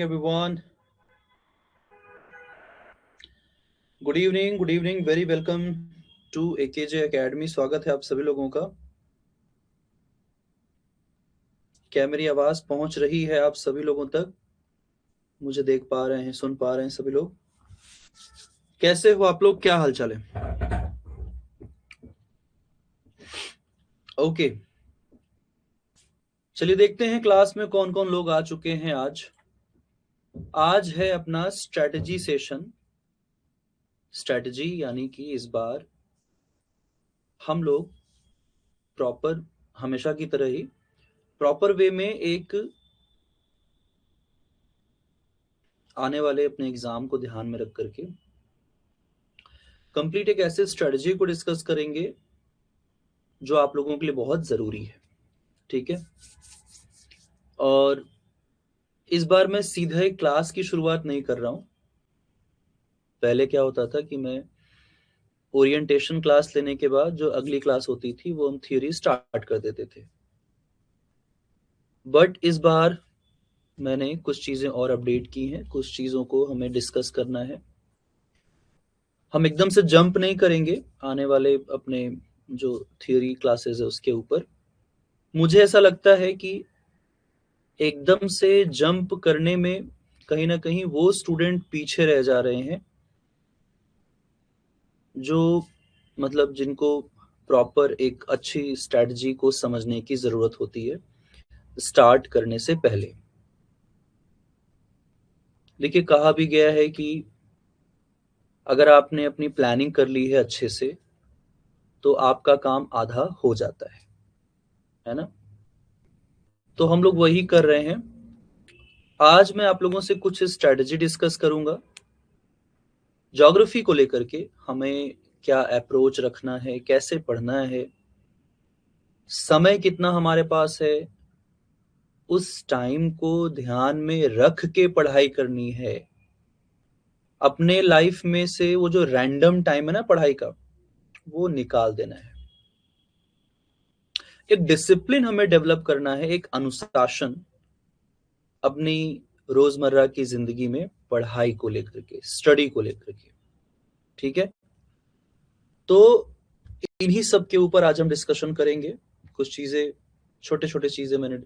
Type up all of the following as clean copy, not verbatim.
evening, everyone. Good evening. Very welcome to AKJ Academy. स्वागत है आप सभी लोगों का। क्या मेरी आवाज पहुंच रही है आप सभी लोगों तक? मुझे देख पा रहे हैं, सुन पा रहे हैं सभी लोग? कैसे हो आप लोग? क्या हालचाल है? ओके, चलिए देखते हैं क्लास में कौन कौन लोग आ चुके हैं। आज है अपना स्ट्रेटजी सेशन। स्ट्रेटजी यानी कि इस बार हम लोग प्रॉपर, हमेशा की तरह ही प्रॉपर वे में एक आने वाले अपने एग्जाम को ध्यान में रख करके कंप्लीट एक ऐसे स्ट्रेटजी को डिस्कस करेंगे जो आप लोगों के लिए बहुत जरूरी है। ठीक है, और इस बार मैं सीधे क्लास की शुरुआत नहीं कर रहा हूं। पहले क्या होता था कि मैं ओरिएंटेशन क्लास लेने के बाद जो अगली क्लास होती थी वो हम थ्योरी स्टार्ट कर देते थे, बट इस बार मैंने कुछ चीजें और अपडेट की हैं। कुछ चीजों को हमें डिस्कस करना है। हम एकदम से जंप नहीं करेंगे आने वाले अपने जो थ्योरी क्लासेस है उसके ऊपर। मुझे ऐसा लगता है कि एकदम से जंप करने में कहीं ना कहीं वो स्टूडेंट पीछे रह जा रहे हैं जो मतलब जिनको प्रॉपर एक अच्छी स्ट्रेटजी को समझने की जरूरत होती है स्टार्ट करने से पहले। देखिए, कहा भी गया है कि अगर आपने अपनी प्लानिंग कर ली है अच्छे से तो आपका काम आधा हो जाता है ना? तो हम लोग वही कर रहे हैं। आज मैं आप लोगों से कुछ स्ट्रेटजी डिस्कस करूंगा ज्योग्राफी को लेकर के। हमें क्या अप्रोच रखना है, कैसे पढ़ना है, समय कितना हमारे पास है, उस टाइम को ध्यान में रख के पढ़ाई करनी है। अपने लाइफ में से वो जो रैंडम टाइम है ना पढ़ाई का, वो निकाल देना है। एक डिसिप्लिन हमें डेवलप करना है, एक अनुशासन अपनी रोजमर्रा की जिंदगी में पढ़ाई को लेकर के, स्टडी को लेकर के। ठीक है, तो इन्हीं सब के ऊपर आज हम डिस्कशन करेंगे। कुछ चीजें, छोटे छोटे चीजें मैंने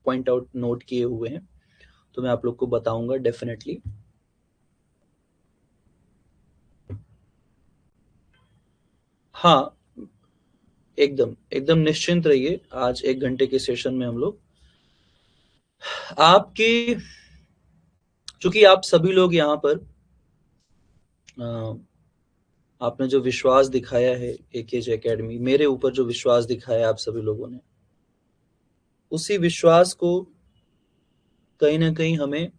पॉइंट आउट नोट किए हुए हैं, तो मैं आप लोग को बताऊंगा डेफिनेटली। हाँ, एकदम एकदम निश्चिंत रहिए। आज 1 घंटे के सेशन में हम लोग आपके, चूंकि आप सभी लोग यहाँ पर आपने जो विश्वास दिखाया है एकेजे एकेडमी, मेरे ऊपर जो विश्वास दिखाया आप सभी लोगों ने, उसी विश्वास को कहीं ना कहीं हमें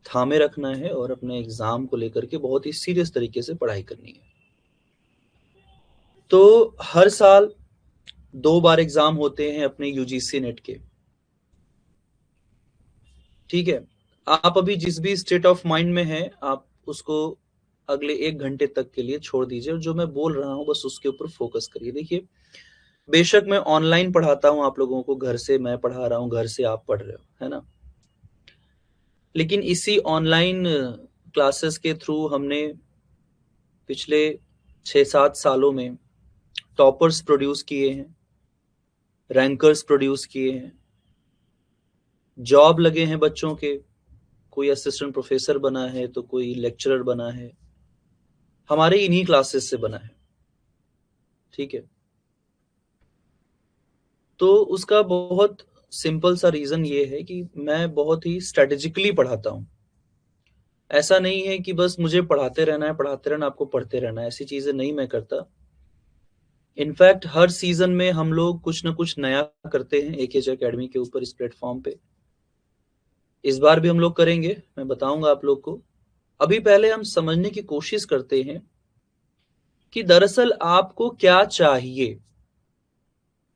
थामे रखना है और अपने एग्जाम को लेकर के बहुत ही सीरियस तरीके से पढ़ाई करनी है। तो हर साल 2 बार एग्जाम होते हैं अपने यूजीसी नेट के। ठीक है, आप अभी जिस भी स्टेट ऑफ माइंड में हैं आप उसको अगले 1 घंटे तक के लिए छोड़ दीजिए और जो मैं बोल रहा हूँ बस उसके ऊपर फोकस करिए। देखिए, बेशक मैं ऑनलाइन पढ़ाता हूँ आप लोगों को, घर से मैं पढ़ा रहा हूँ, घर से आप पढ़ रहे हो, है ना? लेकिन इसी ऑनलाइन क्लासेस के थ्रू हमने पिछले 6-7 सालों में टॉपर्स प्रोड्यूस किए हैं, रैंकर्स प्रोड्यूस किए हैं, जॉब लगे हैं बच्चों के, कोई असिस्टेंट प्रोफेसर बना है तो कोई लेक्चरर बना है, हमारे इन्हीं क्लासेस से बना है। ठीक है, तो उसका बहुत सिंपल सा रीजन ये है कि मैं बहुत ही स्ट्रेटेजिकली पढ़ाता हूँ। ऐसा नहीं है कि बस मुझे पढ़ाते रहना है, पढ़ाते रहना, आपको पढ़ते रहना है, ऐसी चीजें नहीं मैं करता। इनफैक्ट हर सीजन में हम लोग कुछ ना कुछ नया करते हैं एकेजे एकेडमी के ऊपर, इस प्लेटफॉर्म पे। इस बार भी हम लोग करेंगे, मैं बताऊंगा आप लोग को। अभी पहले हम समझने की कोशिश करते हैं कि दरअसल आपको क्या चाहिए।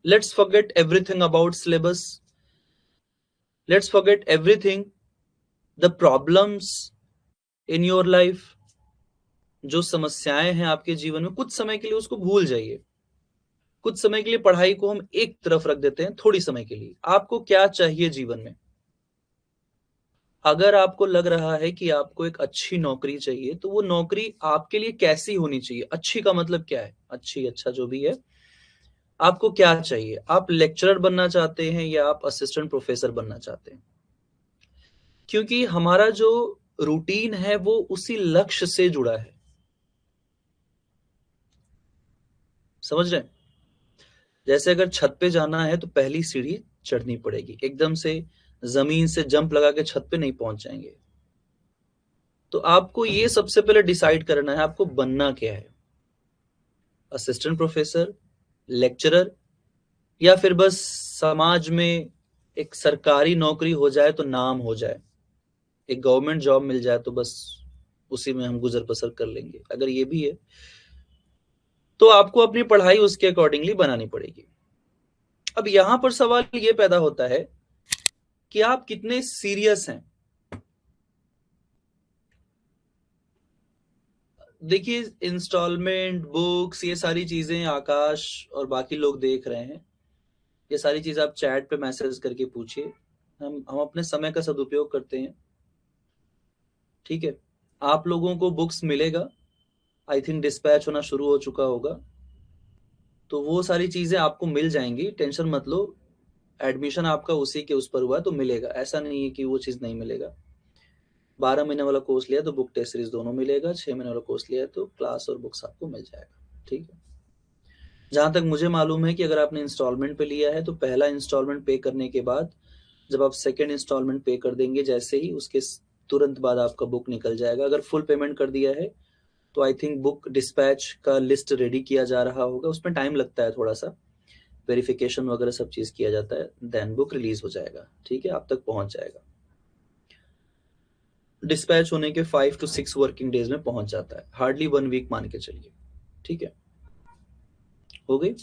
Let's forget everything about syllabus, let's forget everything, the problems in your life, जो समस्याएं हैं आपके जीवन में, कुछ समय के लिए उसको भूल जाइए। कुछ समय के लिए पढ़ाई को हम एक तरफ रख देते हैं, थोड़ी समय के लिए। आपको क्या चाहिए जीवन में? अगर आपको लग रहा है कि आपको एक अच्छी नौकरी चाहिए, तो वो नौकरी आपके लिए कैसी होनी चाहिए? अच्छी का मतलब क्या है? अच्छी, अच्छा जो भी है, आपको क्या चाहिए? आप लेक्चरर बनना चाहते हैं या आप असिस्टेंट प्रोफेसर बनना चाहते हैं? क्योंकि हमारा जो रूटीन है वो उसी लक्ष्य से जुड़ा है। समझ रहे हैं? जैसे अगर छत पे जाना है तो पहली सीढ़ी चढ़नी पड़ेगी, एकदम से जमीन से जंप लगा के छत पे नहीं पहुंच जाएंगे। तो आपको ये सबसे पहले डिसाइड करना है आपको बनना क्या है, असिस्टेंट प्रोफेसर, लेक्चरर, या फिर बस समाज में एक सरकारी नौकरी हो जाए तो नाम हो जाए, एक गवर्नमेंट जॉब मिल जाए तो बस उसी में हम गुजर बसर कर लेंगे। अगर ये भी है तो आपको अपनी पढ़ाई उसके अकॉर्डिंगली बनानी पड़ेगी। अब यहां पर सवाल ये पैदा होता है कि आप कितने सीरियस हैं। देखिए, इंस्टॉलमेंट, बुक्स, ये सारी चीजें आकाश और बाकी लोग देख रहे हैं। ये सारी चीज आप चैट पे मैसेज करके पूछिए। हम अपने समय का सदुपयोग करते हैं। ठीक है, आप लोगों को बुक्स मिलेगा, आई थिंक डिस्पैच होना शुरू हो चुका होगा, तो वो सारी चीजें आपको मिल जाएंगी, टेंशन मत लो। एडमिशन आपका उसी के उस पर हुआ तो मिलेगा, ऐसा नहीं है कि वो चीज नहीं मिलेगा। 12 महीने वाला कोर्स लिया तो बुक टेस्ट सीरीज दोनों मिलेगा, 6 महीने वाला कोर्स लिया तो क्लास और बुक्स आपको मिल जाएगा। ठीक है, जहां तक मुझे मालूम है कि अगर आपने इंस्टॉलमेंट पे लिया है तो पहला इंस्टॉलमेंट पे करने के बाद जब आप सेकेंड इंस्टॉलमेंट पे कर देंगे, जैसे ही उसके तुरंत बाद आपका बुक निकल जाएगा। अगर फुल पेमेंट कर दिया है तो आई थिंक बुक डिस्पैच का लिस्ट रेडी किया जा रहा होगा, उसमें टाइम लगता है थोड़ा सा, वेरिफिकेशन वगैरह सब चीज किया जाता है, देन बुक रिलीज हो जाएगा। ठीक है, आप तक पहुंच जाएगा। डिस्पैच होने के 5 to 6 वर्किंग डेज में पहुंच जाता है, हार्डली 1 वीक मान के चलिए। ठीक है, हो गई।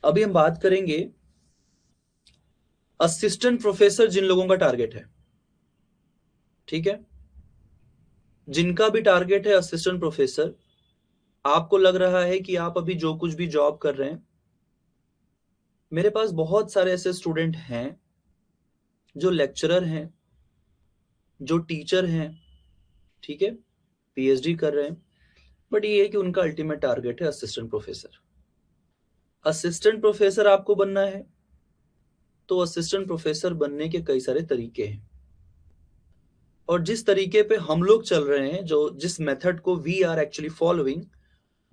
अभी हम बात करेंगे असिस्टेंट प्रोफेसर जिन लोगों का टारगेट है। ठीक है, जिनका भी टारगेट है असिस्टेंट प्रोफेसर, आपको लग रहा है कि आप अभी जो कुछ भी जॉब कर रहे हैं, मेरे पास बहुत सारे ऐसे स्टूडेंट हैं जो लेक्चरर हैं, जो टीचर हैं, ठीक है, पीएचडी कर रहे हैं, बट ये है कि उनका अल्टीमेट टारगेट है असिस्टेंट प्रोफेसर। असिस्टेंट प्रोफेसर आपको बनना है तो असिस्टेंट प्रोफेसर बनने के कई सारे तरीके हैं, और जिस तरीके पे हम लोग चल रहे हैं, जो जिस मेथड को वी आर एक्चुअली फॉलोइंग,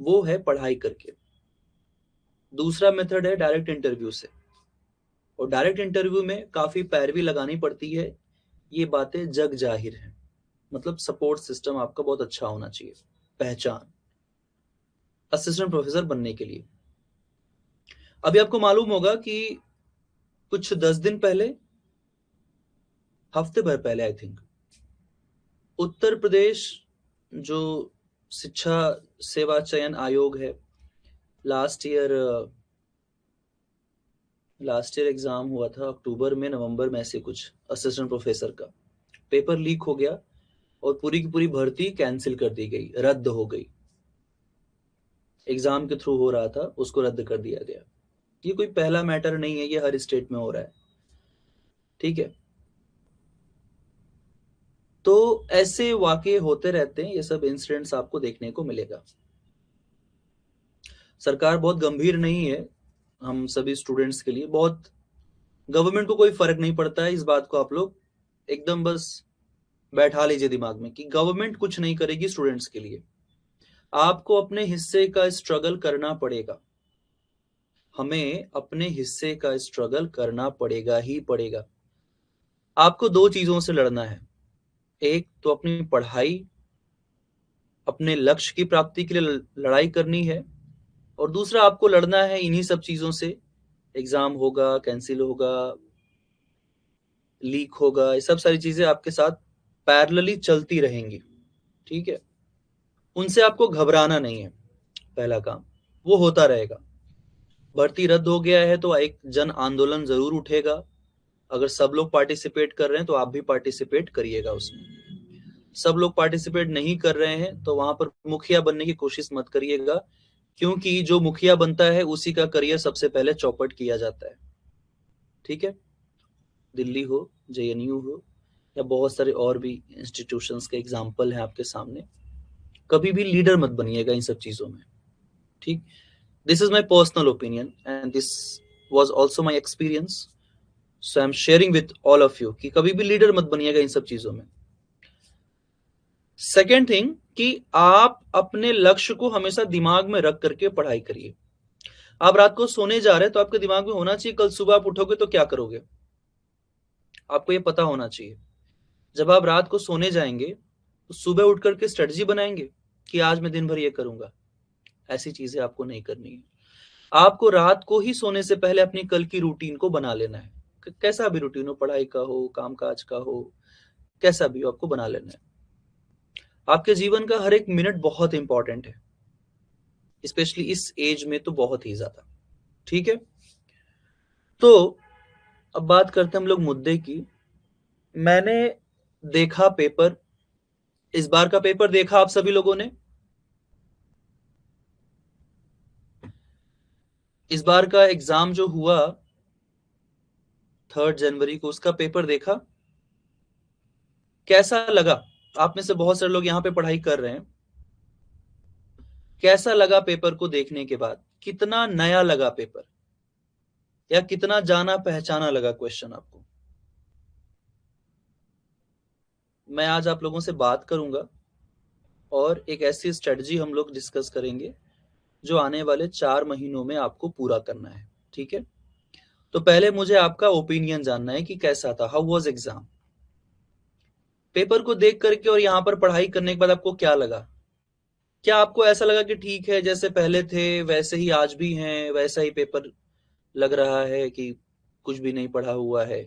वो है पढ़ाई करके। दूसरा मेथड है डायरेक्ट इंटरव्यू से, और डायरेक्ट इंटरव्यू में काफी पैरवी लगानी पड़ती है, ये बातें जग जाहिर है। मतलब सपोर्ट सिस्टम आपका बहुत अच्छा होना चाहिए, पहचान, असिस्टेंट प्रोफेसर बनने के लिए। अभी आपको मालूम होगा कि कुछ 10 दिन पहले, हफ्ते भर पहले आई थिंक, उत्तर प्रदेश जो शिक्षा सेवा चयन आयोग है, लास्ट ईयर एग्जाम हुआ था अक्टूबर में, नवंबर में, ऐसे कुछ असिस्टेंट प्रोफेसर का पेपर लीक हो गया और पूरी की पूरी भर्ती कैंसिल कर दी गई, रद्द हो गई। एग्जाम के थ्रू हो रहा था, उसको रद्द कर दिया गया। ये कोई पहला मैटर नहीं है, ये हर स्टेट में हो रहा है। ठीक है, तो ऐसे वाकये होते रहते हैं, ये सब इंसिडेंट्स आपको देखने को मिलेगा। सरकार बहुत गंभीर नहीं है हम सभी स्टूडेंट्स के लिए, बहुत, गवर्नमेंट को कोई फर्क नहीं पड़ता है। इस बात को आप लोग एकदम बस बैठा लीजिए दिमाग में कि गवर्नमेंट कुछ नहीं करेगी स्टूडेंट्स के लिए। आपको अपने हिस्से का स्ट्रगल करना पड़ेगा, हमें अपने हिस्से का स्ट्रगल करना पड़ेगा ही पड़ेगा। आपको दो चीजों से लड़ना है, एक तो अपनी पढ़ाई, अपने लक्ष्य की प्राप्ति के लिए लड़ाई करनी है, और दूसरा आपको लड़ना है इन्हीं सब चीजों से। एग्जाम होगा, कैंसिल होगा, लीक होगा, ये सब सारी चीजें आपके साथ पैरेलली चलती रहेंगी। ठीक है, उनसे आपको घबराना नहीं है। पहला काम वो होता रहेगा। भर्ती रद्द हो गया है तो एक जन आंदोलन जरूर उठेगा। अगर सब लोग पार्टिसिपेट कर रहे हैं तो आप भी पार्टिसिपेट करिएगा उसमें। सब लोग पार्टिसिपेट नहीं कर रहे हैं तो वहां पर मुखिया बनने की कोशिश मत करिएगा, क्योंकि जो मुखिया बनता है उसी का करियर सबसे पहले चौपट किया जाता है। ठीक है, दिल्ली हो, जेएनयू हो, या बहुत सारे और भी इंस्टीट्यूशंस के एग्जाम्पल हैं आपके सामने, कभी भी लीडर मत बनिएगा इन सब चीजों में। ठीक, this is my personal opinion and this was also my experience, so I am sharing with all of you कि कभी भी लीडर मत बनिएगा इन सब चीजों में। सेकेंड थिंग कि आप अपने लक्ष्य को हमेशा दिमाग में रख करके पढ़ाई करिए। आप रात को सोने जा रहे हैं तो आपके दिमाग में होना चाहिए कल सुबह आप उठोगे तो क्या करोगे, आपको ये पता होना चाहिए। जब आप रात को सोने जाएंगे तो सुबह उठ करके स्ट्रेटजी बनाएंगे कि आज मैं दिन भर ये करूंगा। ऐसी चीजें आपको नहीं करनी है। आपको रात को ही सोने से पहले अपनी कल की रूटीन को बना लेना है, कैसा भी रूटीन हो, पढ़ाई का हो, कामकाज का हो, कैसा भी हो, आपको बना लेना है। आपके जीवन का हर एक मिनट बहुत इंपॉर्टेंट है, स्पेशली इस एज में तो बहुत ही ज्यादा। ठीक है, तो अब बात करते हैं हम लोग मुद्दे की। मैंने देखा पेपर, इस बार का पेपर देखा आप सभी लोगों ने? इस बार का एग्जाम जो हुआ 3 जनवरी को, उसका पेपर देखा? कैसा लगा? आप में से बहुत सारे लोग यहाँ पे पढ़ाई कर रहे हैं। कैसा लगा पेपर को देखने के बाद? कितना नया लगा पेपर, या कितना जाना पहचाना लगा क्वेश्चन आपको? मैं आज आप लोगों से बात करूंगा और एक ऐसी स्ट्रेटजी हम लोग डिस्कस करेंगे जो आने वाले 4 महीनों में आपको पूरा करना है। ठीक है, तो पहले मुझे आपका ओपिनियन जानना है कि कैसा था, हाउ वाज एग्जाम? पेपर को देख करके और यहाँ पर पढ़ाई करने के बाद आपको क्या लगा? क्या आपको ऐसा लगा कि ठीक है, जैसे पहले थे वैसे ही आज भी हैं, वैसा ही पेपर लग रहा है कि कुछ भी नहीं पढ़ा हुआ है?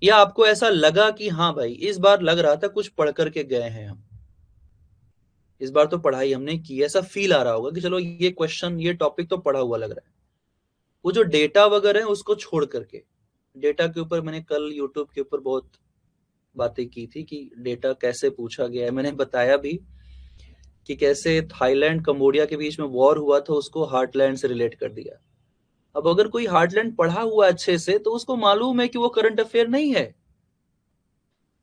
या आपको ऐसा लगा कि हाँ भाई, इस बार लग रहा था कुछ पढ़ करके गए हैं हम, इस बार तो पढ़ाई हमने की, ऐसा फील आ रहा होगा कि चलो ये क्वेश्चन, ये टॉपिक तो पढ़ा हुआ लग रहा है। वो जो डेटा वगैरह है उसको छोड़ करके, डेटा के ऊपर मैंने कल यूट्यूब के ऊपर बहुत बातें की थी कि डेटा कैसे पूछा गया है। मैंने बताया भी कि कैसे थाईलैंड कंबोडिया के बीच में वॉर हुआ था, उसको हार्टलैंड से रिलेट कर दिया। अब अगर कोई हार्टलैंड पढ़ा हुआ अच्छे से तो उसको मालूम है कि वो करंट अफेयर नहीं है।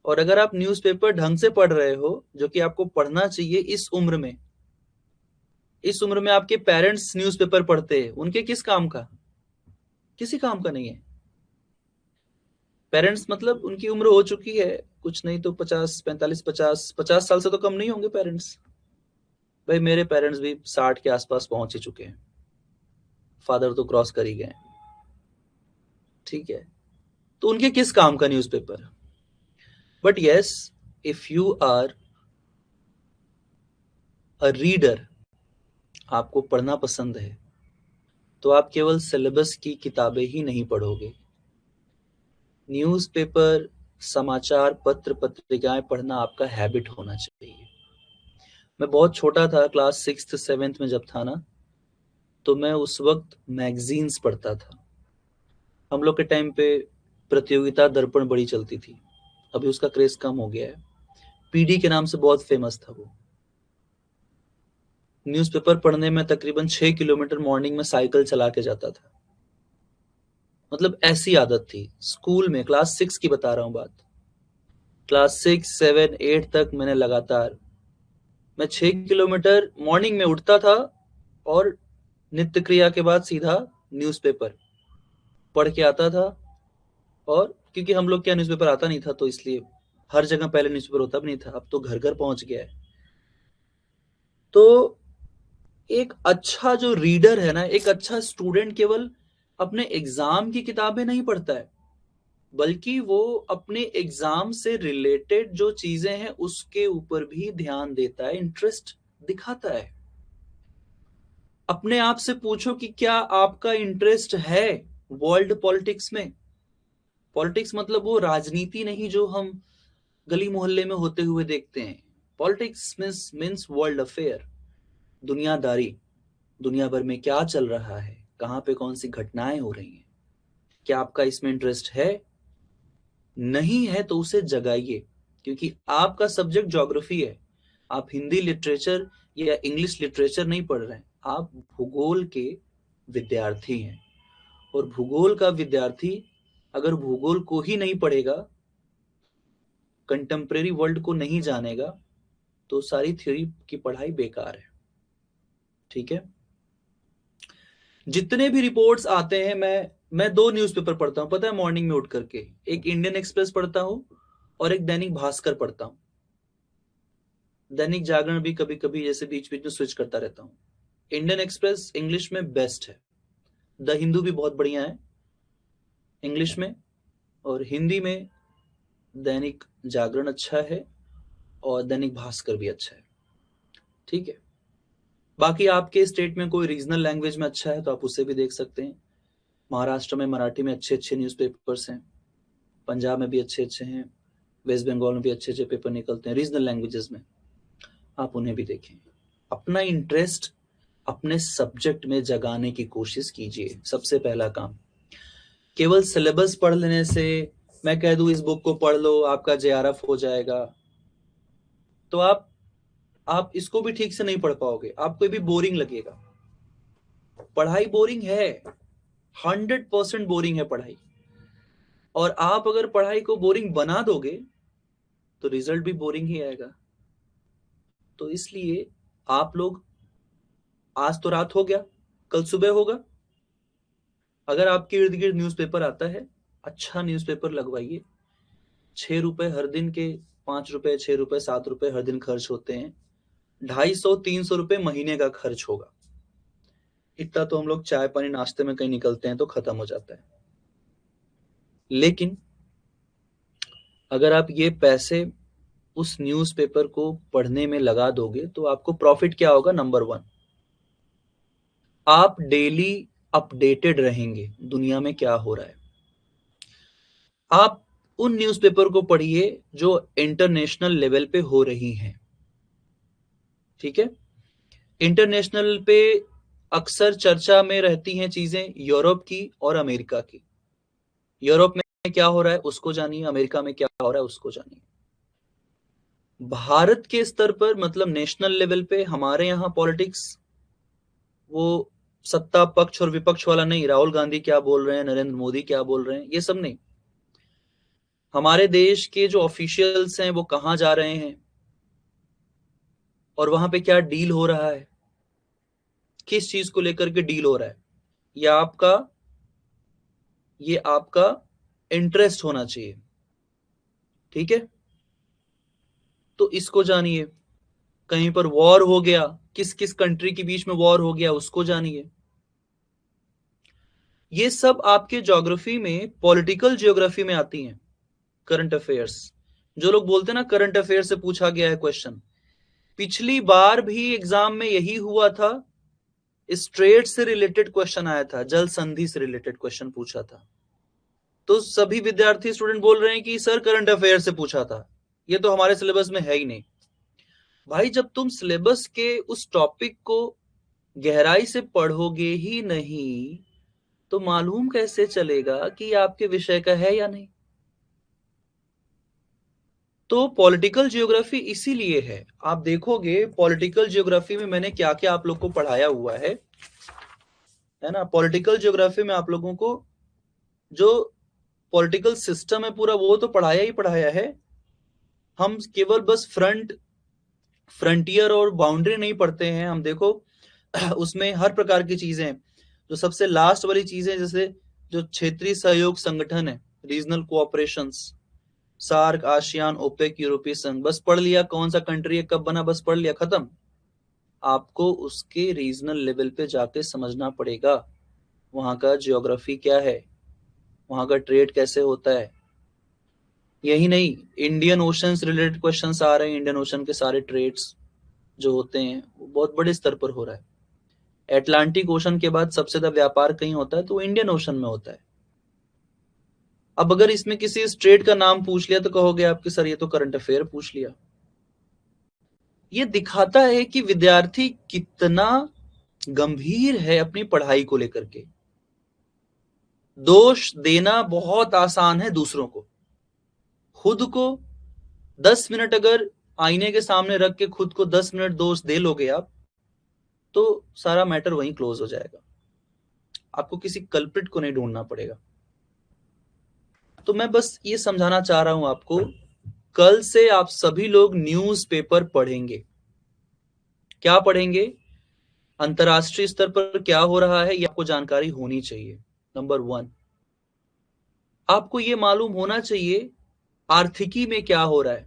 और अगर आप न्यूज़पेपर ढंग से पढ़ रहे हो, जो कि आपको पढ़ना चाहिए इस उम्र में, इस उम्र में आपके पेरेंट्स न्यूज़पेपर पढ़ते हैं, उनके किस काम का? किसी काम का नहीं है। पेरेंट्स मतलब उनकी उम्र हो चुकी है, कुछ नहीं तो 50 45 50 साल से तो कम नहीं होंगे पेरेंट्स। भाई मेरे पेरेंट्स भी 60 के आसपास पहुंच ही चुके हैं, फादर तो क्रॉस कर ही गए। ठीक है, तो उनके किस काम का newspaper? But yes, if you are a reader, आपको पढ़ना पसंद है, तो आप केवल सिलेबस की किताबें ही नहीं पढ़ोगे। न्यूज़पेपर, समाचार पत्र, पत्रिकाएं पढ़ना आपका हैबिट होना चाहिए। मैं बहुत छोटा था, क्लास 6th 7th में जब था ना, तो मैं उस वक्त मैगजीन्स पढ़ता था। हम लोग के टाइम पे प्रतियोगिता दर्पण बड़ी चलती थी, अभी उसका क्रेज कम हो गया है। पीडी के नाम से बहुत फेमस था वो। न्यूज़पेपर पढ़ने में तकरीबन 6 किलोमीटर मॉर्निंग में साइकिल चला के जाता था। मतलब ऐसी आदत थी। स्कूल में क्लास 6 की बता रहा हूँ बात, क्लास 6 7 8 तक मैंने लगातार, मैं 6 किलोमीटर मॉर्निंग में उठता था और नित्य क्रिया के बाद सीधा न्यूज़पेपर पढ़ के आता था। और क्योंकि हम लोग क्या न्यूज़पेपर आता नहीं था, तो इसलिए हर जगह पहले न्यूज़पेपर होता भी नहीं था, अब तो घर घर पहुंच गया है। तो एक अच्छा जो रीडर है ना, एक अच्छा स्टूडेंट केवल अपने एग्जाम की किताबें नहीं पढ़ता है, बल्कि वो अपने एग्जाम से रिलेटेड जो चीजें हैं उसके ऊपर भी ध्यान देता है, इंटरेस्ट दिखाता है। अपने आप से पूछो कि क्या आपका इंटरेस्ट है वर्ल्ड पॉलिटिक्स में? पॉलिटिक्स मतलब वो राजनीति नहीं जो हम गली मोहल्ले में होते हुए देखते हैं। पॉलिटिक्स मीन्स वर्ल्ड अफेयर, दुनियादारी, दुनिया भर में क्या चल रहा है, कहाँ पे कौन सी घटनाएं हो रही हैं। क्या आपका इसमें इंटरेस्ट है? नहीं है तो उसे जगाइए, क्योंकि आपका सब्जेक्ट ज्योग्राफी है। आप हिंदी लिटरेचर या इंग्लिश लिटरेचर नहीं पढ़ रहे हैं, आप भूगोल के विद्यार्थी हैं। और भूगोल का विद्यार्थी अगर भूगोल को ही नहीं पढ़ेगा कंटेम्प्रेरी वर्ल्ड को नहीं जानेगा तो सारी थ्योरी की पढ़ाई बेकार है। ठीक है, जितने भी रिपोर्ट्स आते हैं, मैं दो न्यूज़पेपर पढ़ता हूं, पता है, मॉर्निंग में उठ करके। एक इंडियन एक्सप्रेस पढ़ता हूं और एक दैनिक भास्कर पढ़ता हूं। दैनिक जागरण भी कभी कभी जैसे बीच बीच में स्विच करता रहता हूं। इंडियन एक्सप्रेस इंग्लिश में बेस्ट है, द हिंदू भी बहुत बढ़िया है इंग्लिश में, और हिंदी में दैनिक जागरण अच्छा है और दैनिक भास्कर भी अच्छा है। ठीक है, बाकी आपके स्टेट में कोई रीजनल लैंग्वेज में अच्छा है तो आप उसे भी देख सकते हैं। महाराष्ट्र में मराठी में अच्छे अच्छे न्यूज़पेपर्स हैं, पंजाब में भी अच्छे अच्छे हैं, वेस्ट बंगाल में भी अच्छे अच्छे पेपर निकलते हैं रीजनल लैंग्वेजेस में, आप उन्हें भी देखें। अपना इंटरेस्ट अपने सब्जेक्ट में जगाने की कोशिश कीजिए, सबसे पहला काम। केवल सिलेबस पढ़ लेने से, मैं कह दूं इस बुक को पढ़ लो आपका जेआरएफ हो जाएगा, तो आप इसको भी ठीक से नहीं पढ़ पाओगे, आपको भी बोरिंग लगेगा। पढ़ाई बोरिंग है, 100% बोरिंग है पढ़ाई। और आप अगर पढ़ाई को बोरिंग बना दोगे तो रिजल्ट भी बोरिंग ही आएगा। तो इसलिए आप लोग, आज तो रात हो गया, कल सुबह होगा। अगर आपके इर्द गिर्द न्यूज़पेपर आता है, अच्छा न्यूज़पेपर लगवाइए। 6 रुपए हर दिन के, 5 रुपए, 6 रुपए, 7 रुपए हर दिन खर्च होते हैं, 250-300 रुपए महीने का खर्च होगा। इतना तो हम लोग चाय पानी नाश्ते में कहीं निकलते हैं तो खत्म हो जाता है। लेकिन अगर आप ये पैसे उस न्यूज़पेपर को पढ़ने में लगा दोगे तो आपको प्रॉफिट क्या होगा? नंबर 1, आप डेली अपडेटेड रहेंगे दुनिया में क्या हो रहा है। आप उन न्यूज़पेपर को पढ़िए जो इंटरनेशनल लेवल पे हो रही हैं। ठीक है, इंटरनेशनल पे अक्सर चर्चा में रहती हैं चीजें यूरोप की और अमेरिका की। यूरोप में क्या हो रहा है उसको जानिए, अमेरिका में क्या हो रहा है उसको जानिए। भारत के स्तर पर, मतलब नेशनल लेवल पे, हमारे यहाँ पॉलिटिक्स वो सत्ता पक्ष और विपक्ष वाला नहीं, राहुल गांधी क्या बोल रहे हैं, नरेंद्र मोदी क्या बोल रहे हैं, ये सब नहीं। हमारे देश के जो ऑफिशियल्स हैं वो कहाँ जा रहे हैं और वहां पे क्या डील हो रहा है, किस चीज को लेकर के डील हो रहा है, ये आपका ये आपका इंटरेस्ट होना चाहिए। ठीक है, तो इसको जानिए। कहीं पर वॉर हो गया, किस किस कंट्री के बीच में वॉर हो गया उसको जानिए। ये सब आपके ज्योग्राफी में, पॉलिटिकल ज्योग्राफी में आती हैं, करंट अफेयर्स। जो लोग बोलते हैं ना करंट अफेयर से पूछा गया है क्वेश्चन, पिछली बार भी एग्जाम में यही हुआ था। स्ट्रेट से रिलेटेड क्वेश्चन आया था, जल संधि से रिलेटेड क्वेश्चन पूछा था। तो सभी विद्यार्थी स्टूडेंट बोल रहे हैं कि सर करंट अफेयर से पूछा था, ये तो हमारे सिलेबस में है ही नहीं। भाई जब तुम सिलेबस के उस टॉपिक को गहराई से पढ़ोगे ही नहीं तो मालूम कैसे चलेगा कि आपके विषय का है या नहीं। तो पॉलिटिकल जियोग्राफी इसीलिए है, आप देखोगे पॉलिटिकल जियोग्राफी में मैंने क्या क्या आप लोग को पढ़ाया हुआ है ना। पॉलिटिकल जियोग्राफी में आप लोगों को जो पॉलिटिकल सिस्टम है पूरा वो तो पढ़ाया ही पढ़ाया है। हम केवल बस फ्रंटियर और बाउंड्री नहीं पढ़ते हैं, हम देखो उसमें हर प्रकार की चीजें, जो सबसे लास्ट वाली चीजें, जैसे जो क्षेत्रीय सहयोग संगठन है, regional cooperations, SAARC, ASEAN, OPEC, यूरोपीय संघ, बस पढ़ लिया कौन सा कंट्री है कब बना, बस पढ़ लिया खत्म। आपको उसके रीजनल लेवल पे जाके समझना पड़ेगा वहां का जियोग्राफी क्या है, वहां का ट्रेड कैसे होता है। यही नहीं, इंडियन ओशन से रिलेटेड क्वेश्चंस आ रहे हैं, इंडियन ओशन के सारे ट्रेड्स जो होते हैं वो बहुत बड़े स्तर पर हो रहा है। एटलांटिक ओशन के बाद सबसे ज्यादा व्यापार कहीं होता है तो वो इंडियन ओशन में होता है। अब अगर इसमें किसी स्ट्रेट का नाम पूछ लिया तो कहोगे आपके सर ये तो करंट अफेयर पूछ लिया। ये दिखाता है कि विद्यार्थी कितना गंभीर है अपनी पढ़ाई को लेकर के। दोष देना बहुत आसान है दूसरों को, खुद को 10 मिनट अगर आईने के सामने रख के खुद को 10 मिनट दोष दे लोगे आप, तो सारा मैटर वहीं क्लोज हो जाएगा, आपको किसी कल्प्रिट को नहीं ढूंढना पड़ेगा। तो मैं बस ये समझाना चाह रहा हूं आपको कल से आप सभी लोग न्यूज़पेपर पढ़ेंगे। क्या पढ़ेंगे? अंतरराष्ट्रीय स्तर पर क्या हो रहा है, ये आपको जानकारी होनी चाहिए। नंबर 1, आपको ये मालूम होना चाहिए आर्थिकी में क्या हो रहा है।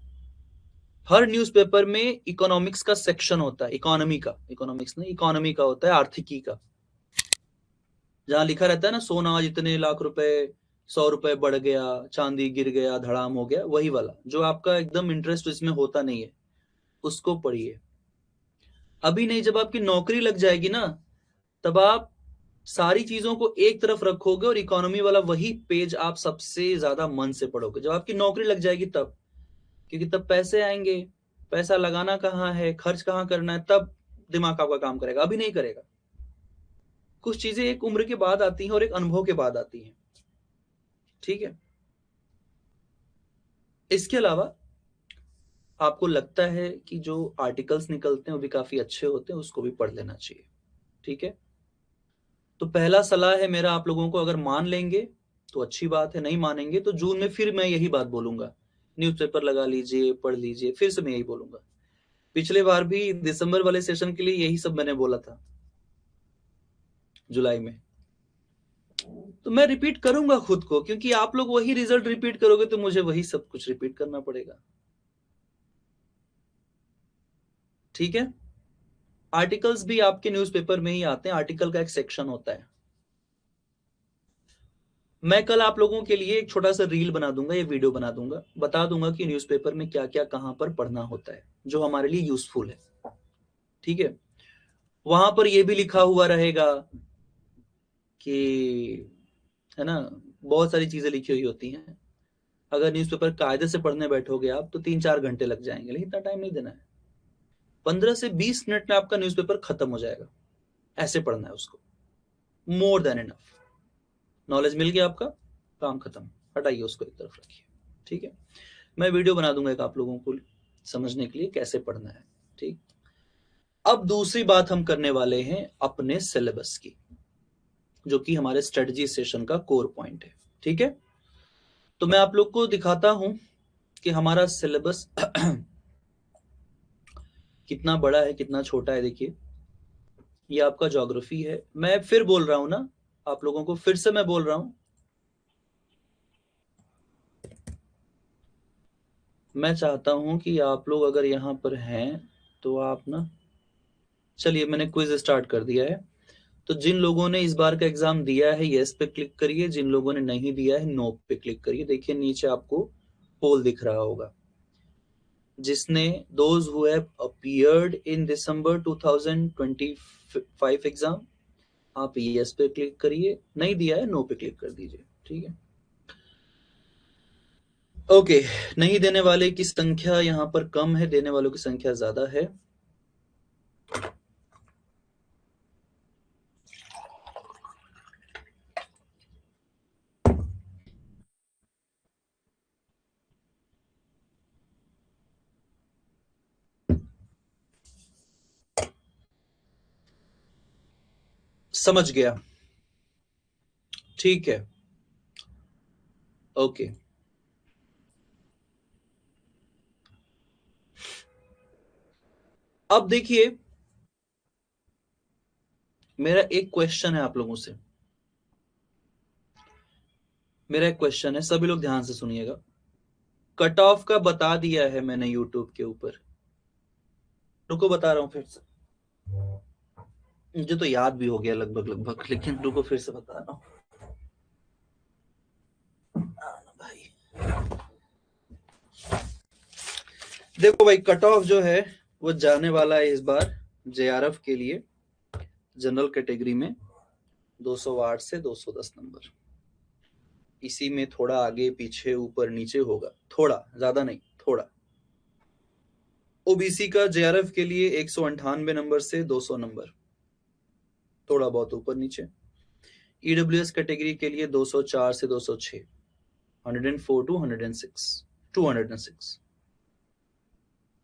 हर न्यूज़पेपर में इकोनॉमिक्स का सेक्शन होता है, इकोनॉमी का, इकोनॉमिक्स नहीं, इकोनॉमी का होता है, आर्थिकी का, जहां लिखा रहता है ना, सोना आज इतने लाख रुपए, 100 रुपए बढ़ गया, चांदी गिर गया, धड़ाम हो गया, वही वाला जो आपका एकदम इंटरेस्ट इसमें होता नहीं है, उसको पढ़िए। अभी नहीं, जब आपकी नौकरी लग जाएगी ना, तब आप सारी चीजों को एक तरफ रखोगे और इकोनॉमी वाला वही पेज आप सबसे ज्यादा मन से पढ़ोगे जब आपकी नौकरी लग जाएगी तब। क्योंकि तब पैसे आएंगे, पैसा लगाना कहाँ है, खर्च कहाँ करना है, तब दिमाग आपका काम करेगा, अभी नहीं करेगा। कुछ चीजें एक उम्र के बाद आती हैं और एक अनुभव के बाद आती हैं, ठीक है। इसके अलावा आपको लगता है कि जो आर्टिकल्स निकलते हैं वो भी काफी अच्छे होते हैं, उसको भी पढ़ लेना चाहिए, ठीक है। तो पहला सलाह है मेरा आप लोगों को, अगर मान लेंगे तो अच्छी बात है, नहीं मानेंगे तो जून में फिर मैं यही बात बोलूंगा, न्यूज़पेपर लगा लीजिए, पढ़ लीजिए, फिर से मैं यही बोलूंगा। पिछले बार भी दिसंबर वाले सेशन के लिए यही सब मैंने बोला था, जुलाई में। तो मैं रिपीट करूंगा खुद को, क्योंकि आप लोग वही रिजल्ट रिपीट करोगे तो मुझे वही सब कुछ रिपीट करना पड़ेगा, ठीक है। आर्टिकल्स भी आपके न्यूज़पेपर में ही आते हैं, आर्टिकल का एक सेक्शन होता है। मैं कल आप लोगों के लिए एक छोटा सा रील बना दूंगा, ये वीडियो बना दूंगा, बता दूंगा कि न्यूज़पेपर में क्या क्या कहां पर पढ़ना होता है जो हमारे लिए यूजफुल है, ठीक है। वहां पर यह भी लिखा हुआ रहेगा कि, है ना, बहुत सारी चीजें लिखी हुई होती हैं। अगर न्यूज़पेपर कायदे से पढ़ने बैठोगे आप तो 3-4 घंटे लग जाएंगे, लेकिन इतना टाइम नहीं देना है। 15 से 20 मिनट में आपका न्यूज़पेपर खत्म हो जाएगा, ऐसे पढ़ना है उसको, मोर देन इनफ। नॉलेज मिल गया आपका, काम खत्म, हटाइए उसको एक तरफ रखिए, ठीक है। मैं वीडियो बना दूंगा एक आप लोगों को समझने के लिए कैसे पढ़ना है, ठीक। अब दूसरी बात हम करने वाले हैं अपने सिलेबस की, जो कि हमारे स्ट्रेटजी सेशन का कोर पॉइंट है, ठीक है। तो मैं आप लोग को दिखाता हूं कि हमारा सिलेबस कितना बड़ा है, कितना छोटा है। देखिए, ये आपका ज्योग्राफी है, मैं फिर बोल रहा हूं ना आप लोगों को, फिर से मैं बोल रहा हूं, मैं चाहता हूं कि आप लोग अगर यहां पर हैं तो आप ना, चलिए मैंने क्विज स्टार्ट कर दिया है। तो जिन लोगों ने इस बार का एग्जाम दिया है यस पे क्लिक करिए, जिन लोगों ने नहीं दिया है नो पे क्लिक करिए। देखिए नीचे आपको पोल दिख रहा होगा, जिसने those who have appeared in December 2025 exam, आप यस पे क्लिक करिए, नहीं दिया है नो पे क्लिक कर दीजिए, ठीक है। ओके, नहीं देने वाले की संख्या यहाँ पर कम है, देने वालों की संख्या ज्यादा है। समझ गया, ठीक है, ओके। अब देखिए, मेरा एक क्वेश्चन है आप लोगों से, मेरा एक क्वेश्चन है, सभी लोग ध्यान से सुनिएगा। कट ऑफ का बता दिया है मैंने यूट्यूब के ऊपर, रुको बता रहा हूं फिर से, मुझे तो याद भी हो गया लगभग लगभग, लेकिन रुको फिर से बता रहा हूँ भाई। देखो भाई, कट ऑफ जो है वो जाने वाला है इस बार जेआरएफ के लिए, जनरल कैटेगरी में 208 से 210 नंबर। इसी में थोड़ा आगे पीछे ऊपर नीचे होगा, थोड़ा, ज्यादा नहीं, थोड़ा। ओबीसी का जेआरएफ के लिए 198 नंबर से 200 नंबर, थोड़ा बहुत ऊपर नीचे। ईडब्ल्यूएस कैटेगरी के लिए 204 से 206, 104 टू 106, 206,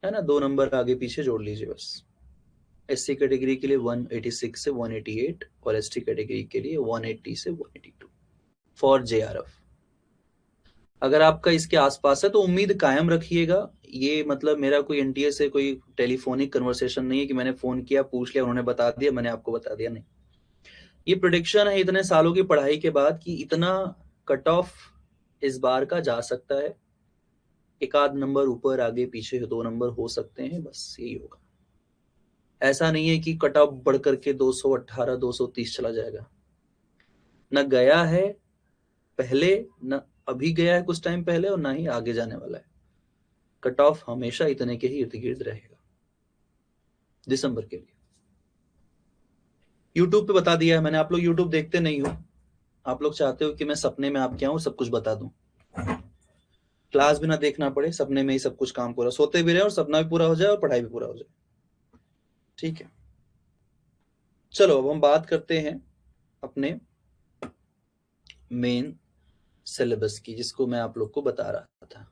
है ना, 2 नंबर आगे पीछे जोड़ लीजिए बस। एससी कैटेगरी के लिए 186 से 188 और एसटी कैटेगरी के लिए 180 से 182 फॉर जेआरएफ। अगर आपका इसके आसपास है तो उम्मीद कायम रखिएगा। ये मतलब मेरा कोई एनटीए से कोई टेलीफोनिक कन्वर्सेशन नहीं है कि मैंने फोन किया, पूछ लिया, उन्होंने बता दिया, मैंने आपको बता दिया, नहीं। ये प्रिडिक्शन है इतने सालों की पढ़ाई के बाद कि इतना कट ऑफ इस बार का जा सकता है। एक आध नंबर ऊपर आगे पीछे 2 नंबर हो सकते हैं, बस यही होगा। ऐसा नहीं है कि कट ऑफ बढ़ करके 218 230 चला जाएगा। न गया है पहले, न अभी गया है कुछ टाइम पहले, और ना ही आगे जाने वाला है। कट ऑफ हमेशा इतने के ही इर्द गिर्द रहेगा दिसंबर के लिए। यूट्यूब पे बता दिया है मैंने। आप लोग यूट्यूब देखते नहीं हो, आप लोग चाहते हो कि मैं सपने में आपके आऊं, सब कुछ बता दूं, क्लास भी ना देखना पड़े, सपने में ही सब कुछ काम पूरा, सोते भी रहे और सपना भी पूरा हो जाए और पढ़ाई भी पूरा हो जाए। ठीक है, चलो अब हम बात करते हैं अपने मेन सिलेबस की, जिसको मैं आप लोग को बता रहा था।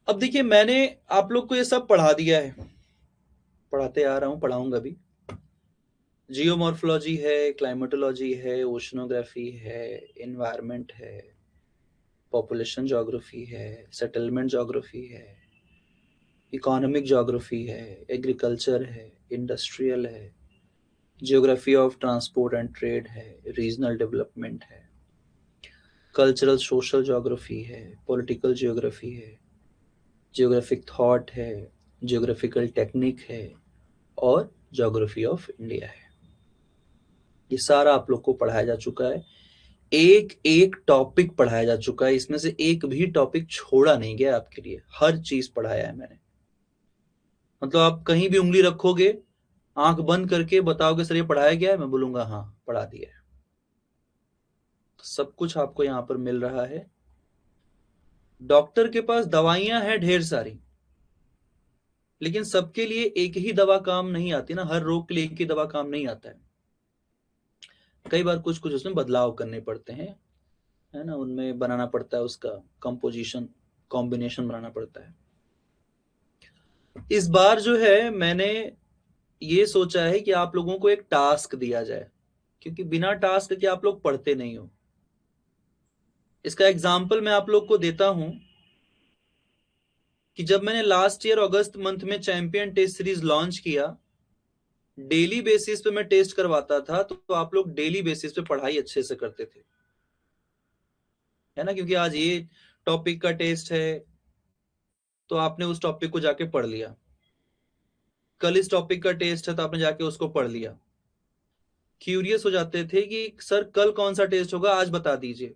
अब देखिए, मैंने आप लोग को ये सब पढ़ा दिया है, पढ़ाते आ रहा हूं, पढ़ाऊंगा भी। जियोमॉर्फोलॉजी है, क्लाइमेटोलॉजी है, ओशनोग्राफी है, एनवायरनमेंट है, पॉपुलेशन ज्योग्राफी है, सेटलमेंट ज्योग्राफी है, इकोनॉमिक ज्योग्राफी है, एग्रीकल्चर है, इंडस्ट्रियल है, geography of transport and trade है, रीजनल डेवलपमेंट है, कल्चरल सोशल ज्योग्राफी है, पॉलिटिकल ज्योग्राफी है, जियोग्राफिक थॉट है, जियोग्राफिकल टेक्निक है, और ज्योग्राफी ऑफ इंडिया है। ये सारा आप लोग को पढ़ाया जा चुका है, एक एक टॉपिक पढ़ाया जा चुका है, इसमें से एक भी टॉपिक छोड़ा नहीं गया आपके लिए, हर चीज पढ़ाया है मैंने। मतलब आप कहीं भी उंगली रखोगे, आंख बंद करके बताओगे सर ये पढ़ाया गया है, मैं बोलूंगा हाँ पढ़ा दिया है। तो सब कुछ आपको यहाँ पर मिल रहा है। डॉक्टर के पास दवाइयां हैं ढेर सारी, लेकिन सबके लिए एक ही दवा काम नहीं आती ना, हर रोग के लिए एक ही दवा काम नहीं आता है। कई बार कुछ कुछ उसमें बदलाव करने पड़ते हैं, है ना, उनमें बनाना पड़ता है, उसका कंपोजिशन, कॉम्बिनेशन बनाना पड़ता है। इस बार जो है मैंने ये सोचा है कि आप लोगों को एक टास्क दिया जाए, क्योंकि बिना टास्क के आप लोग पढ़ते नहीं हो। इसका एग्जाम्पल मैं आप लोग को देता हूं कि जब मैंने लास्ट ईयर अगस्त मंथ में चैंपियन टेस्ट सीरीज लॉन्च किया, डेली बेसिस पे मैं टेस्ट करवाता था, तो आप लोग डेली बेसिस पे पढ़ाई अच्छे से करते थे, है ना, क्योंकि आज ये टॉपिक का टेस्ट है तो आपने उस टॉपिक को जाके पढ़ लिया, कल इस टॉपिक का टेस्ट है तो आपने जाके उसको पढ़ लिया। क्यूरियस हो जाते थे कि सर कल कौन सा टेस्ट होगा, आज बता दीजिए।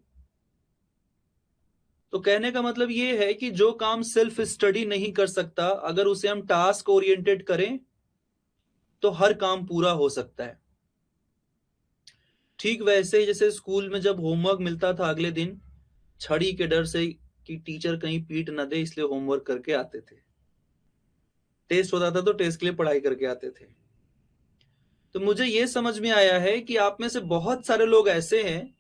तो कहने का मतलब ये है कि जो काम सेल्फ स्टडी नहीं कर सकता, अगर उसे हम टास्क ओरिएंटेड करें तो हर काम पूरा हो सकता है। ठीक वैसे ही जैसे स्कूल में जब होमवर्क मिलता था अगले दिन, छड़ी के डर से कि टीचर कहीं पीट न दे इसलिए होमवर्क करके आते थे, टेस्ट होता था तो टेस्ट के लिए पढ़ाई करके आते थे। तो मुझे ये समझ में आया है कि आप में से बहुत सारे लोग ऐसे हैं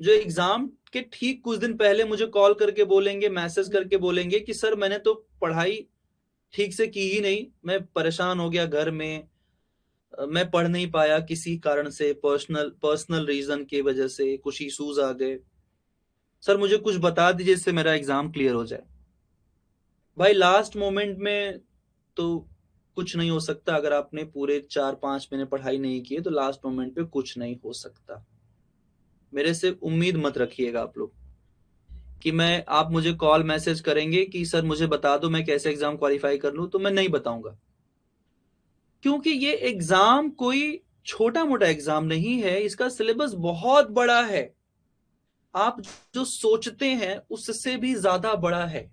जो एग्जाम के ठीक कुछ दिन पहले मुझे कॉल करके बोलेंगे, मैसेज करके बोलेंगे कि सर मैंने तो पढ़ाई ठीक से की ही नहीं, मैं परेशान हो गया घर में, मैं पढ़ नहीं पाया किसी कारण से, पर्सनल पर्सनल रीजन की वजह से कुछ इश्यूज आ गए, सर मुझे कुछ बता दीजिए जिससे मेरा एग्जाम क्लियर हो जाए। भाई लास्ट मोमेंट में तो कुछ नहीं हो सकता, अगर आपने पूरे 4-5 महीने पढ़ाई नहीं की है तो लास्ट मोमेंट पे कुछ नहीं हो सकता। मेरे से उम्मीद मत रखिएगा आप लोग कि मैं, आप मुझे कॉल मैसेज करेंगे कि सर मुझे बता दो मैं कैसे एग्जाम क्वालिफाई कर लूं, तो मैं नहीं बताऊंगा। क्योंकि ये एग्जाम कोई छोटा मोटा एग्जाम नहीं है, इसका सिलेबस बहुत बड़ा है। आप जो सोचते हैं उससे भी ज्यादा बड़ा है।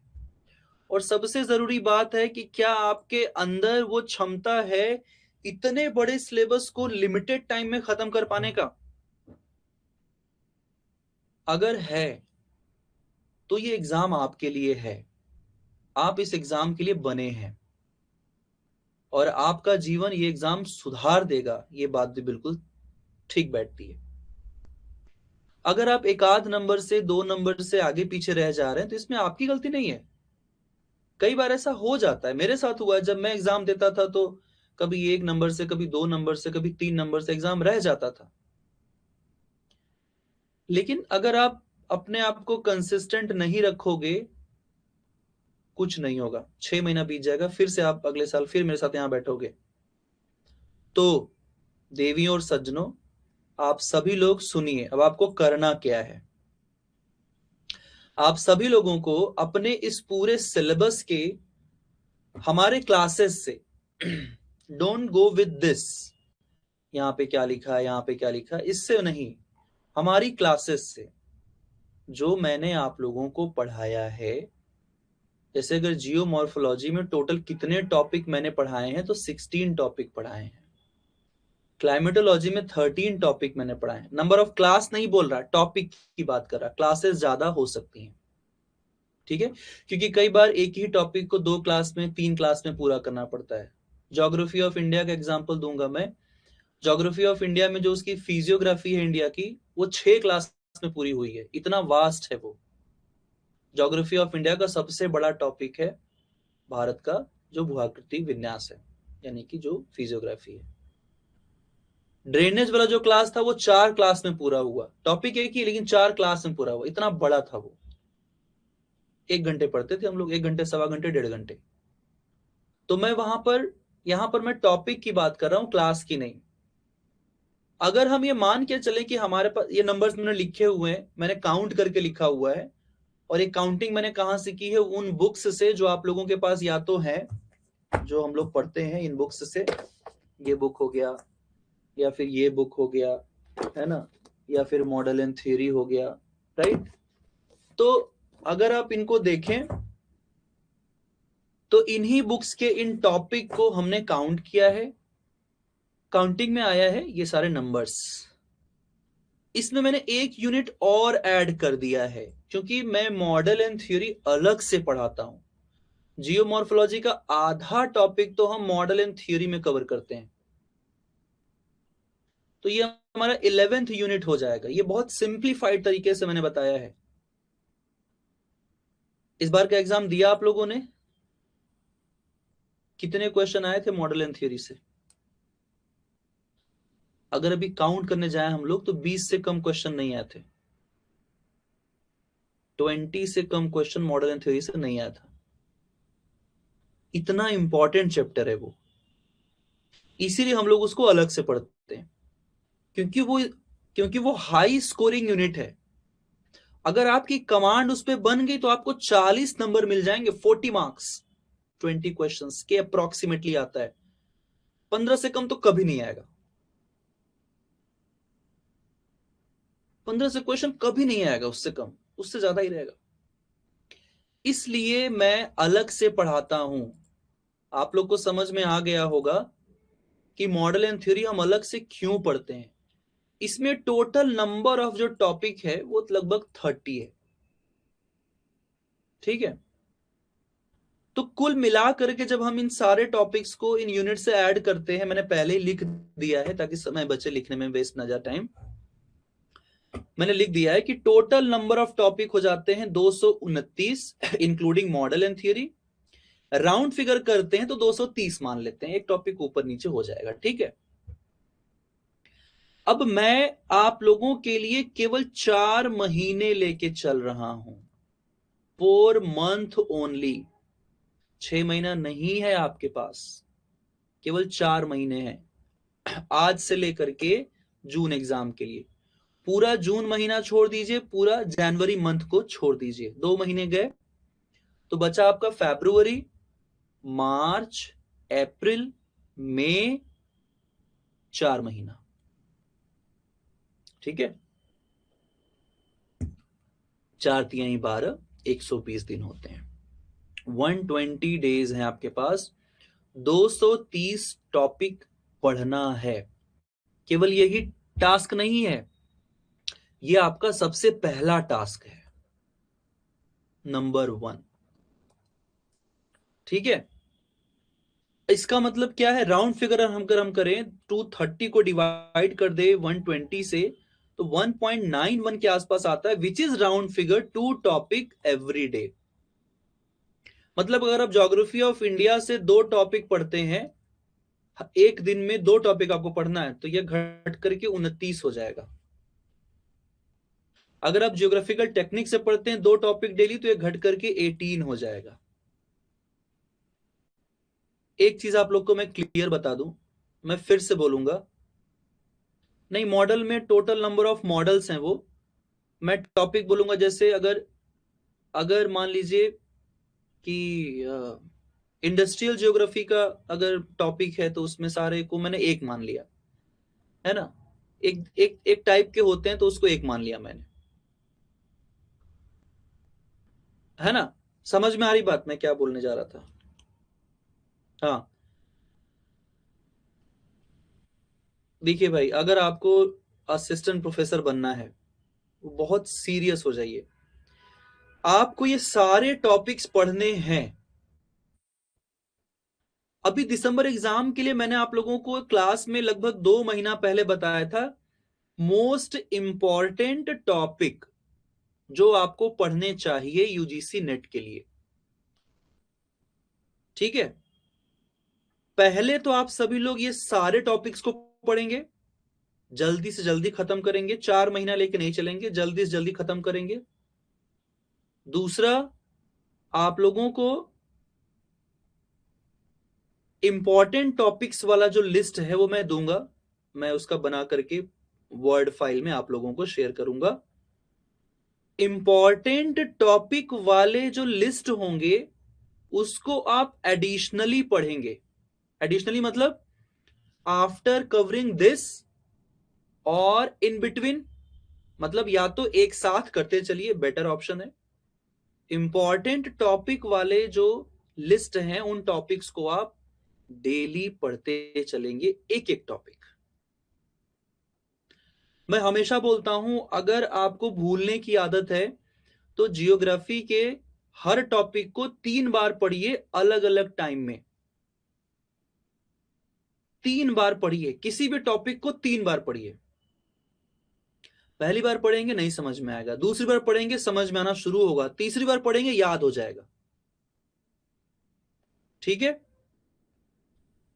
और सबसे जरूरी बात है कि क्या आपके अंदर वो क्षमता है इतने बड़े सिलेबस को लिमिटेड टाइम में खत्म कर पाने का। अगर है तो ये एग्जाम आपके लिए है, आप इस एग्जाम के लिए बने हैं, और आपका जीवन ये एग्जाम सुधार देगा, ये बात भी बिल्कुल ठीक बैठती है। अगर आप एक आध नंबर से 2 नंबर से आगे पीछे रह जा रहे हैं तो इसमें आपकी गलती नहीं है। कई बार ऐसा हो जाता है, मेरे साथ हुआ है, जब मैं एग्जाम देता था तो कभी 1 नंबर से, कभी 2 नंबर से, कभी 3 नंबर से एग्जाम रह जाता था। लेकिन अगर आप अपने आप को कंसिस्टेंट नहीं रखोगे, कुछ नहीं होगा। 6 महीना बीत जाएगा, फिर से आप अगले साल फिर मेरे साथ यहां बैठोगे। तो देवियों और सज्जनों, आप सभी लोग सुनिए, अब आपको करना क्या है। आप सभी लोगों को अपने इस पूरे सिलेबस के हमारे क्लासेस से डोंट गो विद दिस, यहां पे क्या लिखा है, यहां पे क्या लिखा है, इससे नहीं, हमारी क्लासेस से जो मैंने आप लोगों को पढ़ाया है। जैसे अगर जियोमॉर्फोलॉजी में टोटल कितने टॉपिक मैंने पढ़ाए हैं, तो 16 टॉपिक पढ़ाए हैं। क्लाइमेटोलॉजी में 13 टॉपिक मैंने पढ़ाए हैं। नंबर ऑफ क्लास नहीं बोल रहा, टॉपिक की बात कर रहा, क्लासेस ज्यादा हो सकती हैं, ठीक है, क्योंकि कई बार एक ही टॉपिक को 2 क्लास में 3 क्लास में पूरा करना पड़ता है। ज्योग्राफी ऑफ इंडिया का एग्जांपल दूंगा मैं। ज्योग्राफी ऑफ इंडिया में जो उसकी फिजियोग्राफी है इंडिया की, वो 6 क्लास में पूरी हुई है, इतना वास्ट है वो। ज्योग्राफी ऑफ इंडिया का सबसे बड़ा टॉपिक है भारत का जो भूआकृति विन्यास है, यानी कि जो फिजियोग्राफी है। ड्रेनेज वाला जो क्लास था वो 4 क्लास में पूरा हुआ, टॉपिक एक ही लेकिन 4 क्लास में पूरा हुआ, इतना बड़ा था वो। 1 घंटे पढ़ते थे हम लोग, 1 घंटे, सवा घंटे, 1.5 घंटे। तो मैं वहां पर, यहां पर मैं टॉपिक की बात कर रहा हूं, क्लास की नहीं। अगर हम ये मान के चले कि हमारे पास ये नंबर्स मैंने लिखे हुए हैं, मैंने काउंट करके लिखा हुआ है, और ये काउंटिंग मैंने कहां से की है, उन बुक्स से जो आप लोगों के पास या तो है, जो हम लोग पढ़ते हैं इन बुक्स से, ये बुक हो गया, या फिर ये बुक हो गया, है ना, या फिर मॉडल एंड थ्योरी हो गया, राइट। तो अगर आप इनको देखें तो इन्हीं बुक्स के इन टॉपिक को हमने काउंट किया है, काउंटिंग में आया है ये सारे नंबर्स। इसमें मैंने एक यूनिट और ऐड कर दिया है, क्योंकि मैं मॉडल एंड थ्योरी अलग से पढ़ाता हूं। जियोमॉर्फोलॉजी का आधा टॉपिक तो हम मॉडल एंड थ्योरी में कवर करते हैं, तो ये हमारा 11th यूनिट हो जाएगा। ये बहुत सिंप्लीफाइड तरीके से मैंने बताया है। इस बार का एग्जाम दिया आप लोगों ने, कितने क्वेश्चन आए थे मॉडल एंड थ्योरी से? अगर अभी काउंट करने जाए हम लोग तो 20 से कम क्वेश्चन नहीं आए थे, 20 से कम क्वेश्चन मॉडल एंड थ्योरी से नहीं आया था। इतना इंपॉर्टेंट चैप्टर है वो, इसीलिए हम लोग उसको अलग से पढ़ते हैं, क्योंकि वो हाई स्कोरिंग यूनिट है। अगर आपकी कमांड उस पर बन गई तो आपको 40 नंबर मिल जाएंगे, 40 मार्क्स, 20 क्वेश्चंस के अप्रोक्सीमेटली आता है। 15 से कम तो कभी नहीं आएगा, 15 से क्वेश्चन कभी नहीं आएगा, उससे कम, उससे ज्यादा ही रहेगा। इसलिए मैं अलग से पढ़ाता हूं। आप लोग को समझ में आ गया होगा कि मॉडल एंड थ्योरी हम अलग से क्यों पढ़ते हैं। इसमें टोटल नंबर ऑफ जो टॉपिक है वो लगभग 30 है, ठीक है। तो कुल मिला करके जब हम इन सारे टॉपिक्स को इन यूनिट से ऐड करते हैं, मैंने पहले ही लिख दिया है ताकि समय बचे, लिखने में वेस्ट ना जाए टाइम। मैंने लिख दिया है कि टोटल नंबर ऑफ टॉपिक हो जाते हैं 229 including model and theory. Round figure करते हैं तो 230 मान लेते हैं, एक टॉपिक ऊपर नीचे हो जाएगा, ठीक है। अब मैं आप लोगों के लिए केवल 4 महीने लेके चल रहा हूं, 4 मंथ ओनली। 6 महीना नहीं है आपके पास, केवल 4 महीने हैं, आज से लेकर के जून एग्जाम के लिए। पूरा जून महीना छोड़ दीजिए, पूरा जनवरी मंथ को छोड़ दीजिए, 2 महीने गए। तो बचा आपका फरवरी, मार्च, अप्रैल, मई, 4 महीना, ठीक है। 4×3=12, 120 दिन होते हैं, 120 डेज हैं आपके पास। 230 टॉपिक पढ़ना है, केवल यही टास्क नहीं है, यह आपका सबसे पहला टास्क है, नंबर 1, ठीक है। इसका मतलब क्या है, राउंड फिगर हम करें, 230 को डिवाइड कर दे 120 से, तो 1.91 के आसपास आता है, which is round figure 2 topic every day. मतलब अगर आप ज्योग्राफी ऑफ इंडिया से 2 टॉपिक पढ़ते हैं, एक दिन में 2 टॉपिक आपको पढ़ना है, तो यह घट करके 29 हो जाएगा। अगर आप जियोग्राफिकल टेक्निक से पढ़ते हैं 2 टॉपिक डेली, तो ये घट करके 18 हो जाएगा। एक चीज आप लोग को मैं क्लियर बता दूं, मैं फिर से बोलूंगा, नहीं, मॉडल में टोटल नंबर ऑफ मॉडल्स हैं वो। मैं टॉपिक बोलूंगा, जैसे अगर अगर मान लीजिए कि इंडस्ट्रियल ज्योग्राफी का अगर टॉपिक है, तो उसमें सारे को मैंने एक मान लिया, है ना। एक एक एक टाइप के होते हैं, तो उसको एक मान लिया मैंने, है ना। समझ में आ रही बात मैं क्या बोलने जा रहा था? हाँ, देखिए भाई, अगर आपको असिस्टेंट प्रोफेसर बनना है, वो बहुत सीरियस हो जाइए। आपको ये सारे टॉपिक्स पढ़ने हैं। अभी दिसंबर एग्जाम के लिए मैंने आप लोगों को क्लास में लगभग 2 महीना पहले बताया था, मोस्ट इंपॉर्टेंट टॉपिक जो आपको पढ़ने चाहिए यूजीसी नेट के लिए। ठीक है, पहले तो आप सभी लोग ये सारे टॉपिक्स को पढ़ेंगे, जल्दी से जल्दी खत्म करेंगे, 4 महीना लेके नहीं चलेंगे, जल्दी से जल्दी खत्म करेंगे। दूसरा, आप लोगों को इंपॉर्टेंट टॉपिक्स वाला जो लिस्ट है वो मैं दूंगा, मैं उसका बना करके वर्ड फाइल में आप लोगों को शेयर करूंगा। इंपॉर्टेंट टॉपिक वाले जो लिस्ट होंगे, उसको आप एडिशनली पढ़ेंगे। एडिशनली मतलब आफ्टर कवरिंग दिस और इन बिटवीन, मतलब या तो एक साथ करते चलिए, बेटर ऑप्शन है। इंपॉर्टेंट टॉपिक वाले जो लिस्ट हैं, उन टॉपिक्स को आप डेली पढ़ते चलेंगे, एक एक टॉपिक। मैं हमेशा बोलता हूं, अगर आपको भूलने की आदत है, तो जियोग्राफी के हर टॉपिक को 3 बार पढ़िए, अलग अलग टाइम में। 3 बार पढ़िए, किसी भी टॉपिक को 3 बार पढ़िए। पहली बार पढ़ेंगे नहीं समझ में आएगा, दूसरी बार पढ़ेंगे समझ में आना शुरू होगा, तीसरी बार पढ़ेंगे याद हो जाएगा। ठीक है,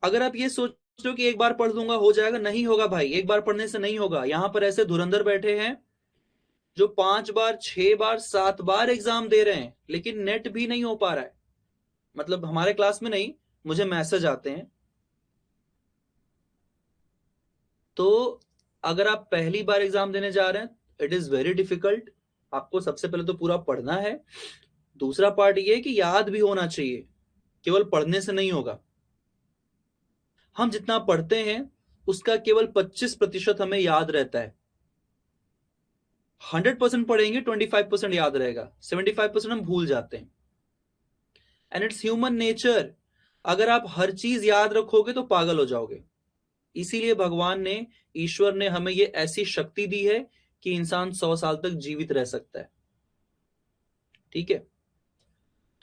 अगर आप ये सोच रहे हो कि एक बार पढ़ लूंगा हो जाएगा, नहीं होगा भाई, एक बार पढ़ने से नहीं होगा। यहां पर ऐसे धुरंधर बैठे हैं जो 5 बार, 6 बार, 7 बार एग्जाम दे रहे हैं, लेकिन नेट भी नहीं हो पा रहा है। मतलब हमारे क्लास में नहीं, मुझे मैसेज आते हैं। तो अगर आप पहली बार एग्जाम देने जा रहे हैं, इट इज वेरी डिफिकल्ट। आपको सबसे पहले तो पूरा पढ़ना है। दूसरा पार्ट ये है कि याद भी होना चाहिए, केवल पढ़ने से नहीं होगा। हम जितना पढ़ते हैं, उसका केवल 25% हमें याद रहता है। 100% पढ़ेंगे, 25% याद रहेगा, 75% हम भूल जाते हैं। एंड इट्स ह्यूमन नेचर, अगर आप हर चीज याद रखोगे तो पागल हो जाओगे। इसीलिए भगवान ने, ईश्वर ने हमें ये ऐसी शक्ति दी है कि इंसान 100 साल तक जीवित रह सकता है। ठीक है,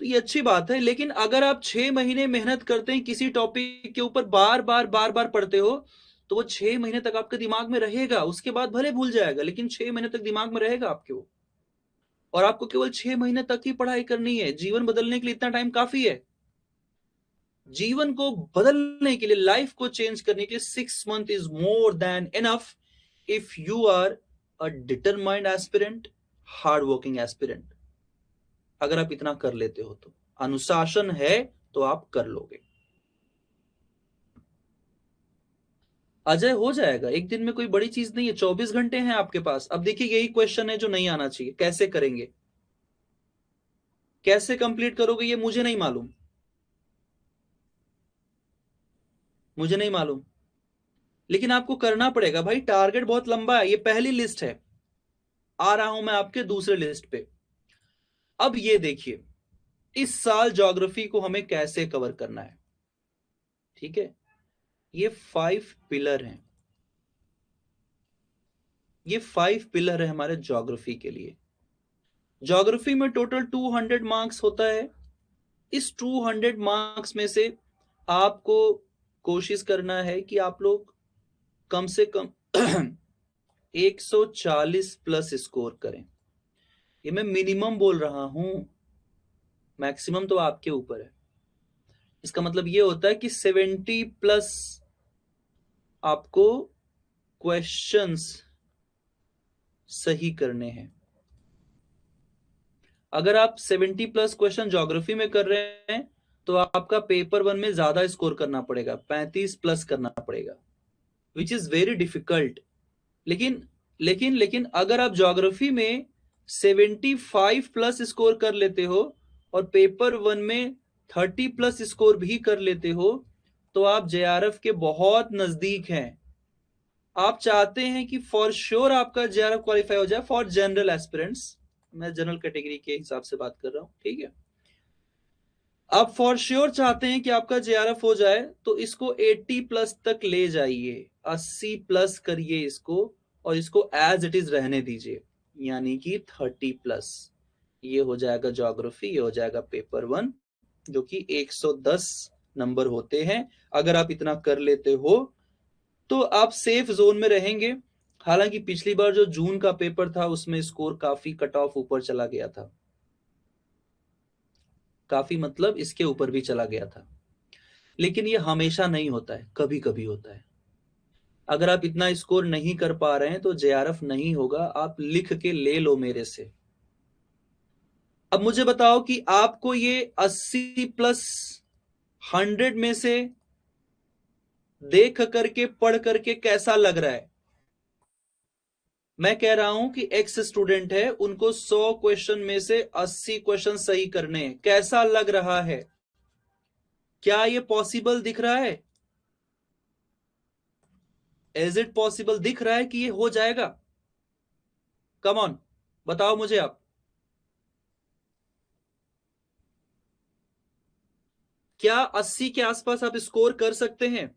तो ये अच्छी बात है। लेकिन अगर आप 6 महीने मेहनत करते हैं किसी टॉपिक के ऊपर, बार बार बार बार पढ़ते हो, तो वो 6 महीने तक आपके दिमाग में रहेगा। उसके बाद भले भूल जाएगा, लेकिन 6 महीने तक दिमाग में रहेगा आपके वो। और आपको केवल 6 महीने तक ही पढ़ाई करनी है, जीवन बदलने के लिए इतना टाइम काफी है। जीवन को बदलने के लिए, लाइफ को चेंज करने के लिए 6 month is more than enough, if you are a determined aspirant, hard working aspirant. अगर आप इतना कर लेते हो तो, अनुशासन है तो आप कर लोगे। अजय, हो जाएगा एक दिन में, कोई बड़ी चीज नहीं है, 24 घंटे हैं आपके पास। अब देखिए, यही क्वेश्चन है जो नहीं आना चाहिए, कैसे करेंगे, कैसे कंप्लीट करोगे, ये मुझे नहीं मालूम, मुझे नहीं मालूम। लेकिन आपको करना पड़ेगा भाई, टारगेट बहुत लंबा है। ये पहली लिस्ट है, आ रहा हूं मैं आपके दूसरे लिस्ट पे। अब ये देखिए, इस साल ज्योग्राफी को हमें कैसे कवर करना है। ठीक है, ये 5 पिलर हैं, ये 5 पिलर है हमारे ज्योग्राफी के लिए। ज्योग्राफी में टोटल 200 मार्क्स होता है। इस 200 मार्क्स में से आपको कोशिश करना है कि आप लोग कम से कम 140 प्लस स्कोर करें। ये मैं मिनिमम बोल रहा हूं, मैक्सिमम तो आपके ऊपर है। इसका मतलब ये होता है कि 70 प्लस आपको क्वेश्चंस सही करने हैं। अगर आप 70 प्लस क्वेश्चन ज्योग्राफी में कर रहे हैं तो आपका पेपर 1 में ज्यादा स्कोर करना पड़ेगा, 35 प्लस करना पड़ेगा, विच इज वेरी डिफिकल्ट। लेकिन लेकिन अगर आप ज्योग्राफी में 75 प्लस स्कोर कर लेते हो और पेपर 1 में 30 प्लस स्कोर भी कर लेते हो तो आप जेआरएफ के बहुत नजदीक हैं। आप चाहते हैं कि फॉर श्योर आपका जेआरएफ क्वालिफाई हो जाए फॉर जनरल एस्पिरेंट्स, मैं जनरल कैटेगरी के हिसाब से बात कर रहा हूं, ठीक है। आप फॉर श्योर चाहते हैं कि आपका जेआरएफ हो जाए तो इसको 80 प्लस तक ले जाइए, 80 प्लस करिए इसको, और इसको एज इट इज रहने दीजिए, यानी कि 30 प्लस। ये हो जाएगा ज्योग्राफी, ये हो जाएगा पेपर 1, जो कि 110 नंबर होते हैं। अगर आप इतना कर लेते हो तो आप सेफ जोन में रहेंगे। हालांकि पिछली बार जो जून का पेपर था उसमें स्कोर काफी कट ऑफ ऊपर चला गया था, काफी मतलब इसके ऊपर भी चला गया था, लेकिन ये हमेशा नहीं होता है, कभी कभी होता है। अगर आप इतना स्कोर नहीं कर पा रहे हैं तो जेआरएफ नहीं होगा, आप लिख के ले लो मेरे से। अब मुझे बताओ कि आपको ये 80 प्लस 100 में से देख करके पढ़ करके कैसा लग रहा है। मैं कह रहा हूं कि एक्स स्टूडेंट है, उनको 100 क्वेश्चन में से 80 क्वेश्चन सही करने हैं, कैसा लग रहा है? क्या ये पॉसिबल दिख रहा है? इज इट पॉसिबल दिख रहा है कि ये हो जाएगा? कम ऑन, बताओ मुझे आप। क्या 80 के आसपास आप स्कोर कर सकते हैं?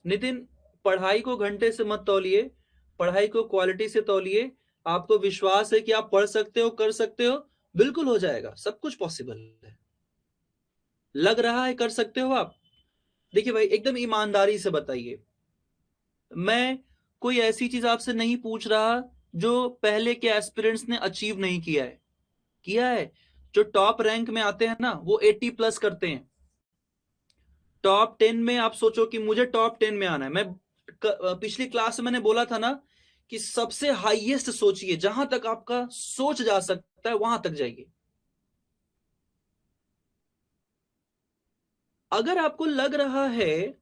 नितिन, पढ़ाई को घंटे से मत तौलिए, पढ़ाई को क्वालिटी से तौलिए। आपको विश्वास है कि आप पढ़ सकते हो, कर सकते हो, बिल्कुल हो जाएगा, सब कुछ पॉसिबल है। लग रहा है कर सकते हो आप? देखिए भाई, एकदम ईमानदारी से बताइए, मैं कोई ऐसी चीज आपसे नहीं पूछ रहा जो पहले के एस्पिरेंट्स ने अचीव नहीं किया है। किया है, जो टॉप रैंक में आते हैं ना वो 80 प्लस करते हैं। टॉप 10 में आप सोचो कि मुझे टॉप 10 में आना है, मैं पिछली क्लास में मैंने बोला था ना कि सबसे हाईएस्ट सोचिए, जहां तक आपका सोच जा सकता है वहां तक जाइए। अगर आपको लग रहा है,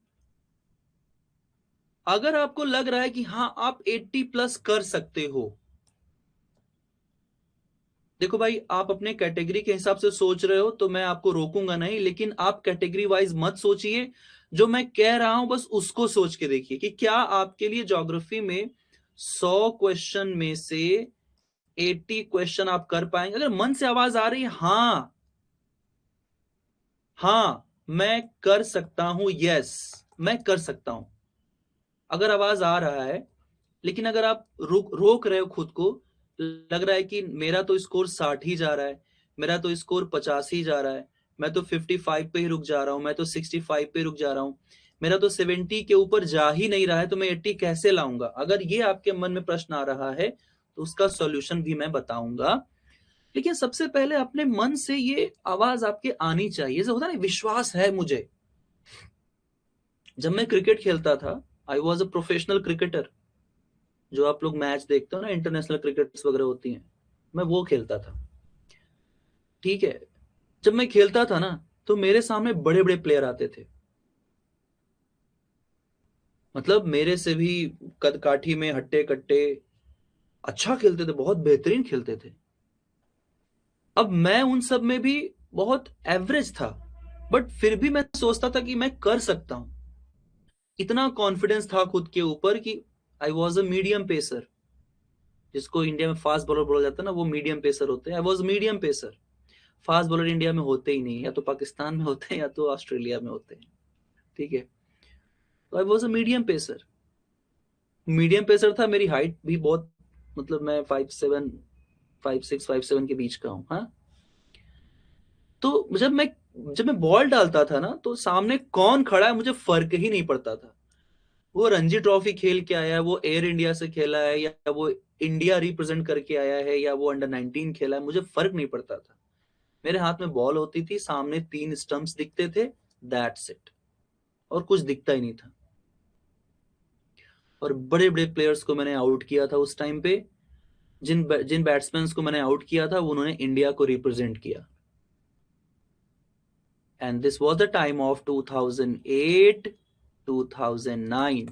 अगर आपको लग रहा है कि हाँ आप 80 प्लस कर सकते हो, देखो भाई, आप अपने कैटेगरी के हिसाब से सोच रहे हो तो मैं आपको रोकूंगा नहीं, लेकिन आप कैटेगरी वाइज मत सोचिए। जो मैं कह रहा हूं बस उसको सोच के देखिए कि क्या आपके लिए ज्योग्राफी में 100 क्वेश्चन में से 80 क्वेश्चन आप कर पाएंगे। अगर मन से आवाज आ रही है हाँ, हाँ मैं कर सकता हूं, यस मैं कर सकता हूं, अगर आवाज आ रहा है, लेकिन अगर आप रोक रहे हो खुद को, लग रहा है कि मेरा तो स्कोर 60 ही जा रहा है, मेरा तो स्कोर 50 ही जा रहा है, मैं तो 55 पे ही रुक जा रहा हूं, मैं तो 65 पे रुक जा रहा हूं, मेरा तो 70 के ऊपर जा ही नहीं रहा है, तो मैं 80 कैसे लाऊंगा? अगर ये आपके मन में प्रश्न आ रहा है तो उसका सॉल्यूशन भी मैं बताऊंगा। लेकिन सबसे पहले अपने मन से ये आवाज आपके आनी चाहिए, जैसे होता है ना, विश्वास है मुझे। जब मैं क्रिकेट खेलता था, I was a professional cricketer. जो आप लोग मैच देखते हो ना, इंटरनेशनल क्रिकेट्स वगैरह होती हैं, मैं वो खेलता था, ठीक है। जब मैं खेलता था ना तो मेरे सामने बड़े बड़े प्लेयर आते थे, मतलब मेरे से भी कद काठी में हट्टे कट्टे, अच्छा खेलते थे, बहुत बेहतरीन खेलते थे। अब मैं उन सब में भी बहुत एवरेज था, बट फिर भी मैं सोचता था कि मैं कर सकता हूं। इतना कॉन्फिडेंस था खुद के ऊपर कि I was a medium pacer, जिसको इंडिया में फास्ट बॉलर बोला जाता है ना, वो मीडियम पेसर होते हैं। I was medium pacer. Fast bowler India में होते ही नहीं, या तो पाकिस्तान में होते हैं या तो ऑस्ट्रेलिया में होते हैं, ठीक है। तो I was a medium pacer, medium pacer था। मेरी हाइट भी बहुत, मतलब मैं 5'7", 5'6", 5'7" के बीच का हूँ, हाँ। तो जब मैं बॉल डालता था ना तो सामने कौन खड़ा है मुझे फर्क ही नहीं पड़ता था। वो रणजी ट्रॉफी खेल के आया है, वो एयर इंडिया से खेला है, या वो इंडिया रिप्रेजेंट करके आया है, या वो अंडर 19 खेला है, मुझे फर्क नहीं पड़ता था। मेरे हाथ में बॉल होती थी, सामने 3 स्टंप्स दिखते थे, दैट्स इट, और कुछ दिखता ही नहीं था। और बड़े बड़े प्लेयर्स को मैंने आउट किया था उस टाइम पे। जिन जिन बैट्समैन को मैंने आउट किया था, उन्होंने इंडिया को रिप्रेजेंट किया। And this was the time of 2008 2009,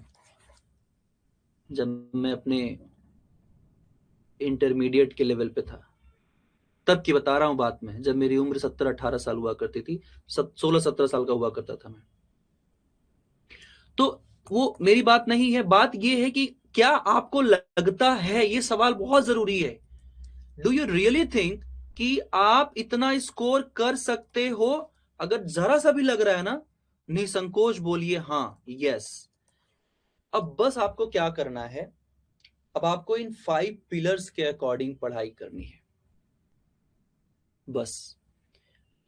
जब मैं अपने इंटरमीडिएट के लेवल पे था। तब की बता रहा हूं बात में, जब मेरी उम्र 17-18 साल हुआ करती थी, 16-17 साल का हुआ करता था मैं। तो वो मेरी बात नहीं है, बात ये है कि क्या आपको लगता है, ये सवाल बहुत जरूरी है, डू यू रियली थिंक कि आप इतना स्कोर कर सकते हो? अगर जरा सा भी लग रहा है ना, निसंकोच बोलिए हाँ, यस। अब बस आपको क्या करना है, अब आपको इन 5 पिलर्स के अकॉर्डिंग पढ़ाई करनी है। बस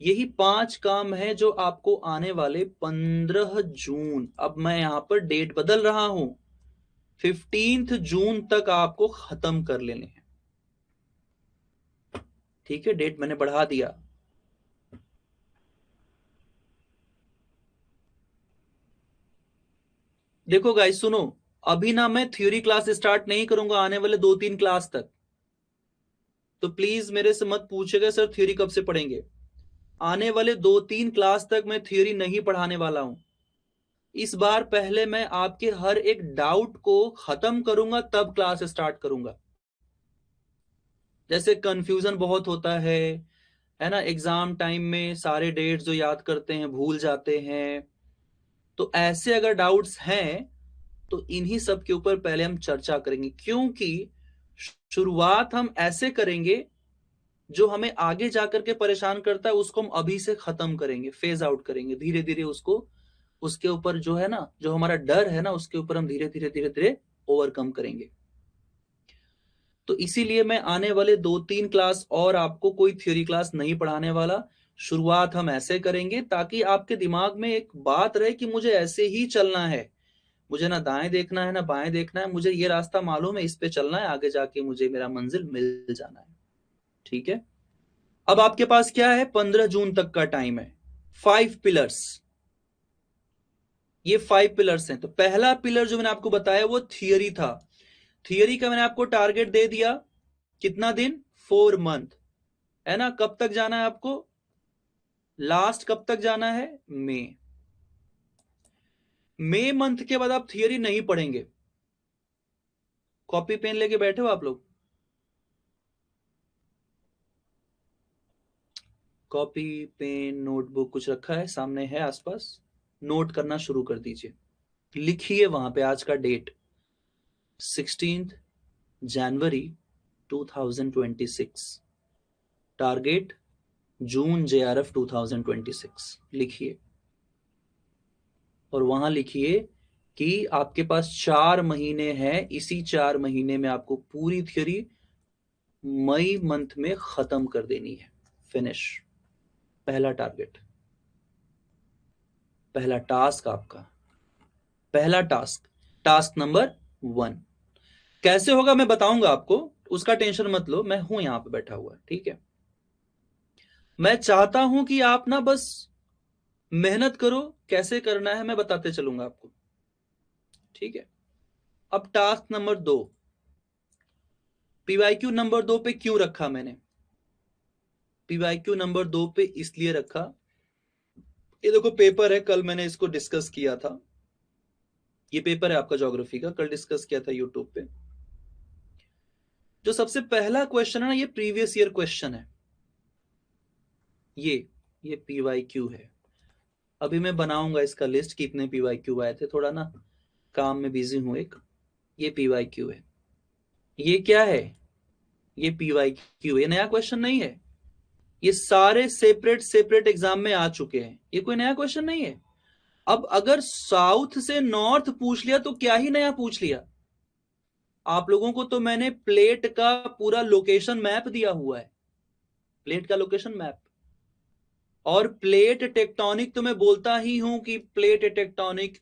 यही 5 काम है जो आपको आने वाले 15 जून, अब मैं यहां पर डेट बदल रहा हूं, 15 जून तक आपको खत्म कर लेने हैं। ठीक है, डेट मैंने बढ़ा दिया। देखो गाइस सुनो, अभी ना मैं थ्योरी क्लास स्टार्ट नहीं करूंगा आने वाले 2-3 क्लास तक। तो प्लीज मेरे से मत पूछेगा सर थ्योरी कब से पढ़ेंगे। आने वाले 2-3 क्लास तक मैं थ्योरी नहीं पढ़ाने वाला हूं। इस बार पहले मैं आपके हर एक डाउट को खत्म करूंगा, तब क्लास स्टार्ट करूंगा। जैसे कंफ्यूजन बहुत होता है ना, एग्जाम टाइम में सारे डेट्स जो याद करते हैं भूल जाते हैं। तो ऐसे अगर डाउट्स हैं तो इन्हीं सब के ऊपर पहले हम चर्चा करेंगे, क्योंकि शुरुआत हम ऐसे करेंगे, जो हमें आगे जाकर के परेशान करता है उसको हम अभी से खत्म करेंगे, फेज आउट करेंगे धीरे धीरे उसको। उसके ऊपर जो है ना, जो हमारा डर है ना, उसके ऊपर हम धीरे धीरे धीरे धीरे ओवरकम करेंगे। तो इसीलिए मैं आने वाले 2-3 क्लास और आपको कोई थ्योरी क्लास नहीं पढ़ाने वाला। शुरुआत हम ऐसे करेंगे ताकि आपके दिमाग में एक बात रहे कि मुझे ऐसे ही चलना है, मुझे ना दाएं देखना है ना बाएं देखना है, मुझे ये रास्ता मालूम है, इस पे चलना है, आगे जाके मुझे मेरा मंजिल मिल जाना है। ठीक है, अब आपके पास क्या है, 15 जून तक का टाइम है। 5 पिलर्स, ये 5 पिलर्स हैं। तो पहला पिलर जो मैंने आपको बताया वो थियरी था। थियरी का मैंने आपको टारगेट दे दिया, कितना दिन, 4 मंथ, है ना। कब तक जाना है आपको, लास्ट कब तक जाना है, मई मंथ के बाद आप थियरी नहीं पढ़ेंगे। कॉपी पेन लेके बैठे हो आप लोग, कॉपी पेन नोटबुक कुछ रखा है सामने, है आसपास, नोट करना शुरू कर दीजिए। लिखिए वहां पे आज का डेट, 16 जनवरी 2026, टारगेट जून JRF 2026 लिखिए। और वहां लिखिए कि आपके पास 4 महीने हैं, इसी 4 महीने में आपको पूरी थ्योरी मई मंथ में खत्म कर देनी है, फिनिश। पहला टारगेट, पहला टास्क आपका, पहला टास्क, टास्क नंबर 1। कैसे होगा मैं बताऊंगा आपको, उसका टेंशन मत लो, मैं हूं यहां पे बैठा हुआ, ठीक है। मैं चाहता हूं कि आप ना बस मेहनत करो, कैसे करना है मैं बताते चलूंगा आपको, ठीक है। अब टास्क नंबर 2, PYQ नंबर 2 पे क्यों रखा मैंने, PYQ नंबर 2 पे इसलिए रखा, ये देखो पेपर है, कल मैंने इसको डिस्कस किया था, ये पेपर है आपका ज्योग्राफी का, कल डिस्कस किया था यूट्यूब पे। जो सबसे पहला क्वेश्चन है ना, ये प्रीवियस ईयर क्वेश्चन है, ये PYQ है। अभी मैं बनाऊंगा इसका लिस्ट, कितने PYQ आए थे, थोड़ा ना काम में बिजी हूं एक। ये PYQ है, ये क्या है, ये PYQ, ये नया क्वेश्चन नहीं है, ये सारे सेपरेट सेपरेट एग्जाम में आ चुके हैं, ये कोई नया क्वेश्चन नहीं है। अब अगर साउथ से नॉर्थ पूछ लिया तो क्या ही नया पूछ लिया, आप लोगों को तो मैंने प्लेट का पूरा लोकेशन मैप दिया हुआ है, प्लेट का लोकेशन मैप। और प्लेट टेक्टोनिक तो मैं बोलता ही हूं कि प्लेट टेक्टोनिक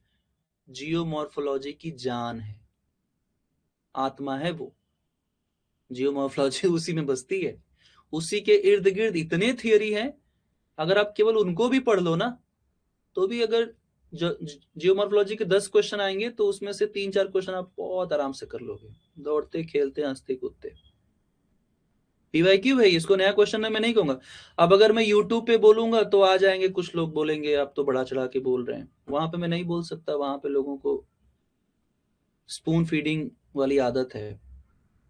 जियोमॉर्फोलॉजी की जान है, आत्मा है वो, जियोमॉर्फोलॉजी उसी में बसती है, उसी के इर्द गिर्द इतने थियरी हैं, अगर आप केवल उनको भी पढ़ लो ना, तो भी अगर जियोमॉर्फोलॉजी के 10 क्वेश्चन आएंगे तो उसमें से 3-4 क्वेश्चन आप बहुत आराम से कर लोगे, दौड़ते खेलते हंसते कूदते। पीवाईक्यू है, इसको नया क्वेश्चन है मैं नहीं कहूंगा। अब अगर मैं यूट्यूब पे बोलूंगा तो आ जाएंगे कुछ लोग, बोलेंगे आप तो बड़ा चढ़ा के बोल रहे हैं। वहां पे मैं नहीं बोल सकता, वहां पे लोगों को स्पून फीडिंग वाली आदत है।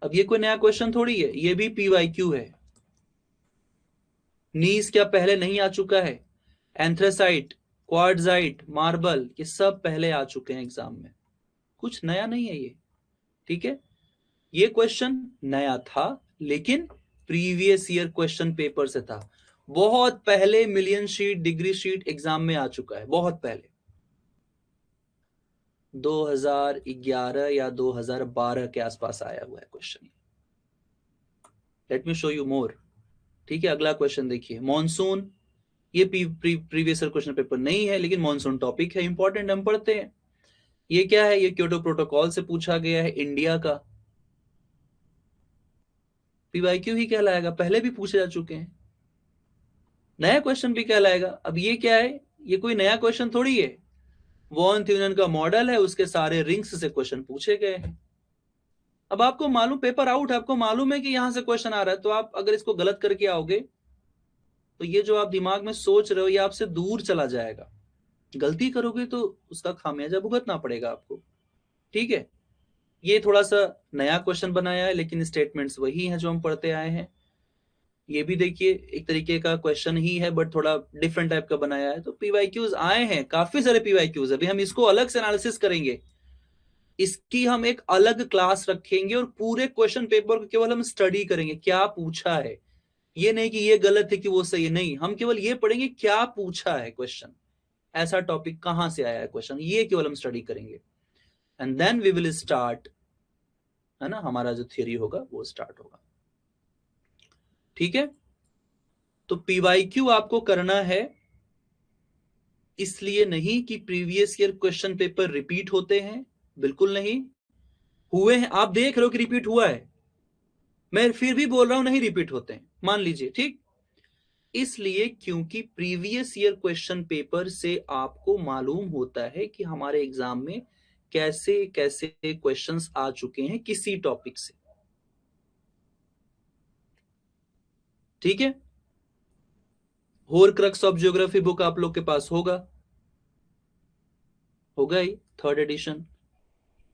अब ये कोई नया क्वेश्चन थोड़ी है, ये भी पीवाईक्यू है। नीस क्या पहले नहीं आ चुका है? एंथ्रेसाइट, क्वार्टजाइट, मार्बल, ये सब पहले आ चुके हैं एग्जाम में, कुछ नया नहीं है ये। ठीक है, ये क्वेश्चन नया था लेकिन प्रीवियस ईयर क्वेश्चन पेपर से था, बहुत पहले million sheet degree sheet exam में आ चुका है, बहुत पहले 2011 या 2012 के आसपास आया हुआ है question. Let me show you more. ठीक है, अगला क्वेश्चन देखिए, मॉनसून। ये प्रीवियस ईयर क्वेश्चन पेपर नहीं है लेकिन मॉनसून टॉपिक है, इंपॉर्टेंट, हम पढ़ते हैं। ये क्या है? ये क्योटो प्रोटोकॉल से पूछा गया है, इंडिया का। पीवाईक्यू ही कहलाएगा, पहले भी पूछे जा चुके हैं, नया क्वेश्चन भी कहलाएगा। अब ये क्या है? ये कोई नया क्वेश्चन थोड़ी है, वॉन थ्यूनन का मॉडल है, उसके सारे रिंग्स से क्वेश्चन पूछे गए हैं। अब आपको मालूम, पेपर आउट है, आपको मालूम है कि यहां से क्वेश्चन आ रहा है, तो आप अगर इसको गलत करके आओगे तो ये जो आप दिमाग में सोच रहे हो ये आपसे दूर चला जाएगा। गलती करोगे तो उसका खामियाजा भुगतना पड़ेगा आपको। ठीक है, ये थोड़ा सा नया क्वेश्चन बनाया है लेकिन स्टेटमेंट्स वही हैं जो हम पढ़ते आए हैं। ये भी देखिए एक तरीके का क्वेश्चन ही है बट थोड़ा डिफरेंट टाइप का बनाया है। तो पीवाईक्यूज आए हैं, काफी सारे पीवाईक्यूज, अभी हम इसको अलग से एनालिसिस करेंगे, इसकी हम एक अलग क्लास रखेंगे और पूरे क्वेश्चन पेपर को केवल हम स्टडी करेंगे, क्या पूछा है। ये नहीं कि ये गलत है कि वो सही है, नहीं, हम केवल ये पढ़ेंगे क्या पूछा है क्वेश्चन, ऐसा टॉपिक कहां से आया है क्वेश्चन, ये केवल हम स्टडी करेंगे। And then we will start, है ना, हमारा जो थियरी होगा वो स्टार्ट होगा। ठीक है, तो पीवाईक्यू आपको करना है इसलिए नहीं कि previous year question paper repeat होते हैं, बिल्कुल नहीं हुए हैं। आप देख रहे हो कि रिपीट हुआ है, मैं फिर भी बोल रहा हूं नहीं रिपीट होते हैं, मान लीजिए, ठीक। इसलिए क्योंकि प्रीवियस ईयर क्वेश्चन पेपर से आपको मालूम होता है कि हमारे एग्जाम में कैसे कैसे क्वेश्चंस आ चुके हैं किसी टॉपिक से। ठीक है, होरक्रक्स ऑफ ज्योग्राफी बुक आप लोग के पास होगा ही, थर्ड एडिशन।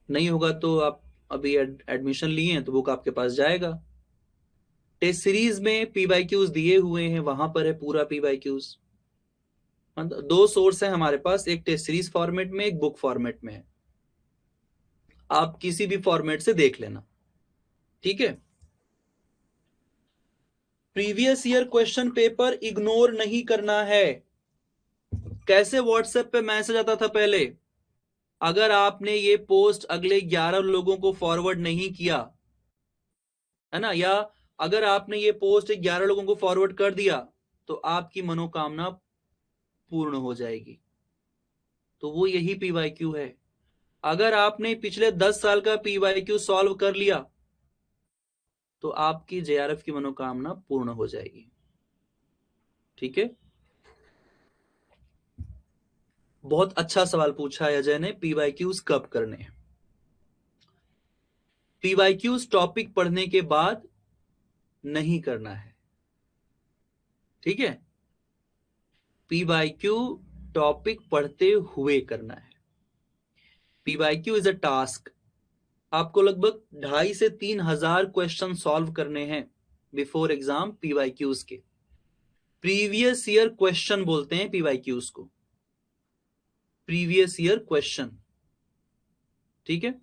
नहीं होगा तो आप अभी एडमिशन लिए हैं तो बुक आपके पास जाएगा। टेस्ट सीरीज में पीवाईक्यूज दिए हुए हैं, वहां पर है पूरा पीवाईक्यूज। दो सोर्स है हमारे पास, एक टेस्ट सीरीज फॉर्मेट में, एक बुक फॉर्मेट में है, आप किसी भी फॉर्मेट से देख लेना। ठीक है, previous year question paper ignore नहीं करना है। कैसे व्हाट्सएप पे मैसेज आता था पहले, अगर आपने ये पोस्ट अगले 11 लोगों को फॉरवर्ड नहीं किया, है ना, या अगर आपने ये पोस्ट 11 लोगों को फॉरवर्ड कर दिया तो आपकी मनोकामना पूर्ण हो जाएगी। तो वो यही पीवाईक्यू है। अगर आपने पिछले 10 साल का पीवाईक्यू सॉल्व कर लिया तो आपकी जेआरएफ की मनोकामना पूर्ण हो जाएगी। ठीक है, बहुत अच्छा सवाल पूछा है अजय ने, पीवाईक्यूज कब करने हैं। पीवाईक्यूज टॉपिक पढ़ने के बाद नहीं करना है। ठीक है, पीवाईक्यू टॉपिक पढ़ते हुए करना है। पीवाईक्यू इज अ टास्क, आपको लगभग 2,500 से 3,000 क्वेश्चन सॉल्व करने हैं बिफोर एग्जाम पीवाईक्यूज के। प्रीवियस ईयर क्वेश्चन बोलते हैं पीवाईक्यूज को, प्रीवियस ईयर क्वेश्चन। ठीक है,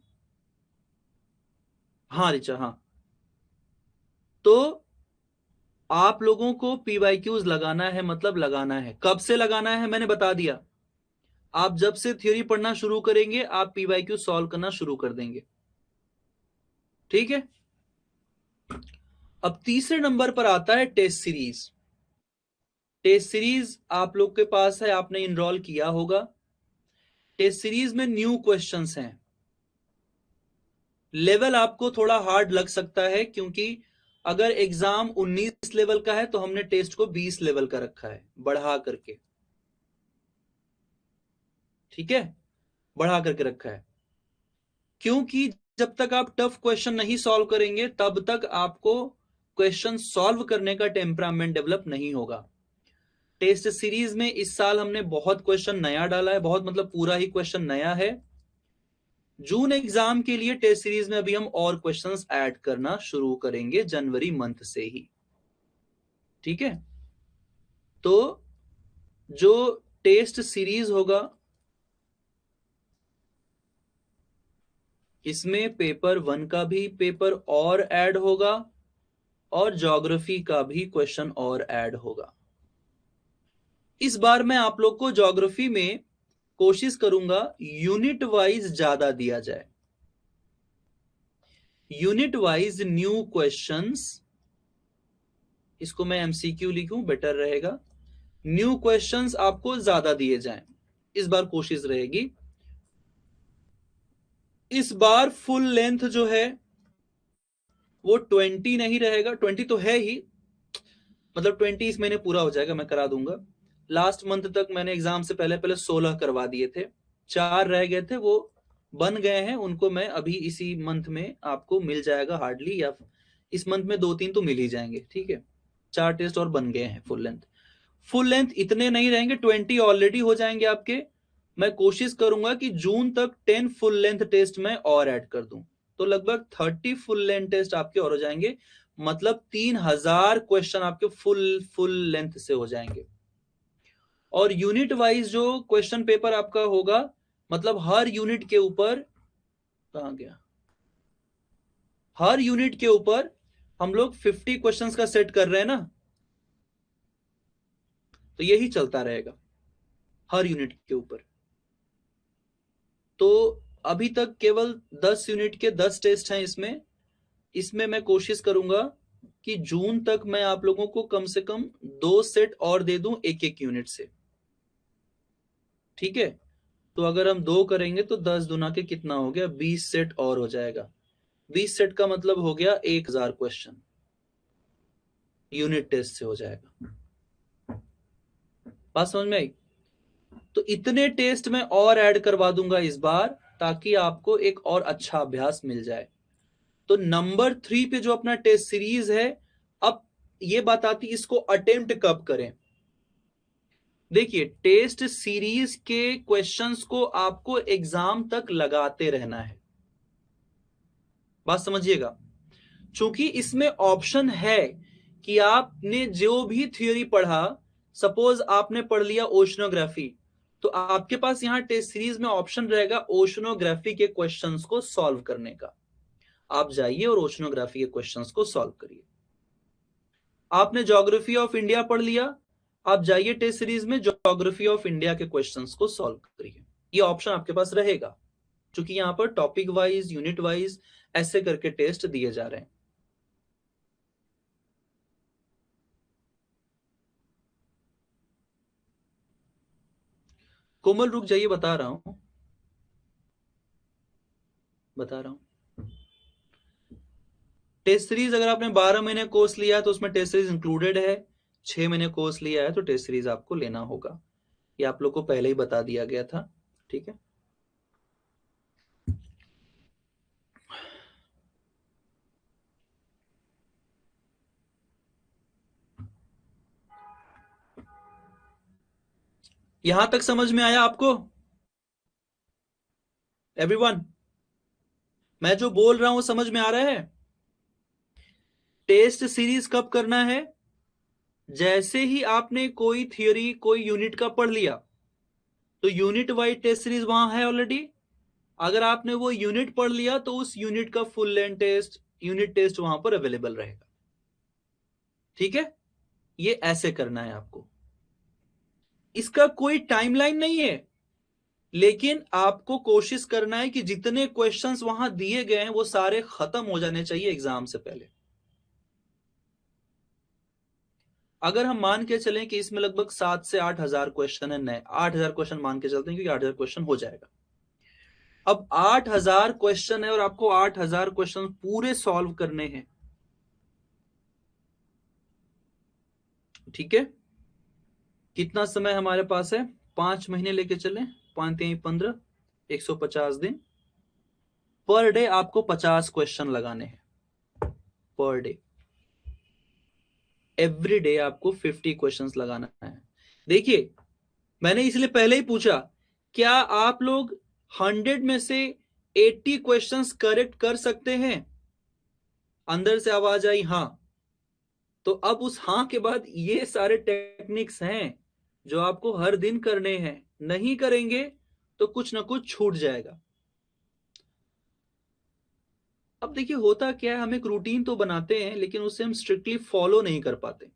हाँ रिचा, हाँ। तो आप लोगों को पीवाईक्यूज लगाना है, मतलब लगाना है, कब से लगाना है मैंने बता दिया, आप जब से थ्योरी पढ़ना शुरू करेंगे आप पीवाईक्यू सॉल्व करना शुरू कर देंगे। ठीक है, अब तीसरे नंबर पर आता है टेस्ट सीरीज। टेस्ट सीरीज आप लोग के पास है, आपने इनरोल किया होगा। टेस्ट सीरीज में न्यू क्वेश्चंस हैं, लेवल आपको थोड़ा हार्ड लग सकता है क्योंकि अगर एग्जाम 19 लेवल का है तो हमने टेस्ट को 20 लेवल का रखा है, बढ़ा करके, ठीक है, बढ़ा करके रखा है, क्योंकि जब तक आप टफ क्वेश्चन नहीं सॉल्व करेंगे तब तक आपको क्वेश्चन सॉल्व करने का टेम्परामेंट डेवलप नहीं होगा। टेस्ट सीरीज में इस साल हमने बहुत क्वेश्चन नया डाला है, बहुत मतलब पूरा ही क्वेश्चन नया है। जून एग्जाम के लिए टेस्ट सीरीज में अभी हम और क्वेश्चंस ऐड करना शुरू करेंगे जनवरी मंथ से ही, ठीक है। तो जो टेस्ट सीरीज होगा इसमें पेपर 1 का भी पेपर और ऐड होगा और ज्योग्राफी का भी क्वेश्चन और ऐड होगा। इस बार मैं आप लोग को ज्योग्राफी में कोशिश करूंगा यूनिट वाइज ज्यादा दिया जाए, यूनिट वाइज न्यू क्वेश्चंस, इसको मैं एमसीक्यू लिखूं बेटर रहेगा, न्यू क्वेश्चंस आपको ज्यादा दिए जाएं, इस बार कोशिश रहेगी। इस बार फुल लेंथ जो है वो 20 नहीं रहेगा, 20 तो है ही, मतलब 20 इस महीने पूरा हो जाएगा, मैं करा दूंगा। लास्ट मंथ तक मैंने एग्जाम से पहले पहले 16 करवा दिए थे, 4 रह गए थे वो बन गए हैं, उनको मैं अभी इसी मंथ में आपको मिल जाएगा हार्डली, या इस मंथ में 2-3 तो मिल ही जाएंगे, ठीक है। 4 टेस्ट और बन गए हैं फुल लेंथ। फुल लेंथ इतने नहीं रहेंगे, 20 ऑलरेडी हो जाएंगे आपके। मैं कोशिश करूंगा कि जून तक 10 फुल लेंथ टेस्ट में और ऐड कर दूं, तो लगभग 30 फुल लेंथ टेस्ट आपके और हो जाएंगे, मतलब 3000 क्वेश्चन आपके फुल लेंथ से हो जाएंगे। और यूनिट वाइज जो क्वेश्चन पेपर आपका होगा, मतलब हर यूनिट के ऊपर, कहां गया, हर यूनिट के ऊपर हम लोग 50 क्वेश्चंस का सेट कर रहे हैं ना, तो यही चलता रहेगा हर यूनिट के ऊपर। तो अभी तक केवल 10 यूनिट के 10 टेस्ट हैं इसमें, इसमें मैं कोशिश करूंगा कि जून तक मैं आप लोगों को कम से कम 2 सेट और दे दूं एक एक यूनिट से, ठीक है। तो अगर हम 2 करेंगे तो 10 दूना के कितना हो गया, 20 सेट और हो जाएगा। 20 सेट का मतलब हो गया 1000 क्वेश्चन यूनिट टेस्ट से हो जाएगा। बात समझ में आई? तो इतने टेस्ट में और ऐड करवा दूंगा इस बार, ताकि आपको एक और अच्छा अभ्यास मिल जाए। तो नंबर 3 पे जो अपना टेस्ट सीरीज है, अब ये बात आती इसको अटेम्प्ट कब करें। देखिए, टेस्ट सीरीज के क्वेश्चंस को आपको एग्जाम तक लगाते रहना है, बात समझिएगा। चूंकि इसमें ऑप्शन है कि आपने जो भी थ्योरी पढ़ा, सपोज आपने पढ़ लिया ओशनोग्राफी, तो आपके पास यहां टेस्ट सीरीज में ऑप्शन रहेगा ओशनोग्राफी के क्वेश्चंस को सॉल्व करने का। आप जाइए और ओशनोग्राफी के क्वेश्चंस को सॉल्व करिए। आपने ज्योग्राफी ऑफ इंडिया पढ़ लिया, आप जाइए टेस्ट सीरीज में ज्योग्राफी ऑफ इंडिया के क्वेश्चंस को सॉल्व करिए। ये ऑप्शन आपके पास रहेगा, क्योंकि यहां पर टॉपिक वाइज यूनिट वाइज ऐसे करके टेस्ट दिए जा रहे हैं। कोमल रुक जाइए, बता रहा हूं, बता रहा हूं। टेस्ट सीरीज अगर आपने 12 महीने कोर्स लिया है तो उसमें टेस्ट सीरीज इंक्लूडेड है, 6 महीने कोर्स लिया है तो टेस्ट सीरीज आपको लेना होगा, ये आप लोग को पहले ही बता दिया गया था, ठीक है। यहां तक समझ में आया आपको एवरीवन? मैं जो बोल रहा हूं समझ में आ रहा है? टेस्ट सीरीज कब करना है, जैसे ही आपने कोई थियोरी कोई यूनिट का पढ़ लिया, तो यूनिट वाइज टेस्ट सीरीज वहां है ऑलरेडी। अगर आपने वो यूनिट पढ़ लिया तो उस यूनिट का full length test, unit test वहां पर अवेलेबल रहेगा, ठीक है। ये ऐसे करना है आपको, इसका कोई टाइमलाइन नहीं है, लेकिन आपको कोशिश करना है कि जितने क्वेश्चंस वहां दिए गए हैं वो सारे खत्म हो जाने चाहिए एग्जाम से पहले। अगर हम मान के चलें कि इसमें लगभग 7 से 8 हजार क्वेश्चन है नए, 8 हजार क्वेश्चन मान के चलते हैं, क्योंकि 8 हजार क्वेश्चन हो जाएगा। अब 8 हजार क्वेश्चन है और आपको 8 हजार क्वेश्चन पूरे सॉल्व करने हैं, ठीक है, कितना समय हमारे पास है? 5 महीने लेके चले, 5 × 15, 150 दिन। पर डे आपको 50 क्वेश्चन लगाने हैं। पर डे, एवरी डे आपको 50 क्वेश्चंस लगाना है। देखिए, मैंने इसलिए पहले ही पूछा, क्या आप लोग 100 में से 80 क्वेश्चंस करेक्ट कर सकते हैं? अंदर से आवाज आई हाँ। तो अब उस हाँ के बाद ये सारे टेक्निक्स हैं जो आपको हर दिन करने हैं। नहीं करेंगे तो कुछ ना कुछ छूट जाएगा। अब देखिए, होता क्या है, हम एक रूटीन तो बनाते हैं लेकिन उसे हम स्ट्रिक्टली फॉलो नहीं कर पाते।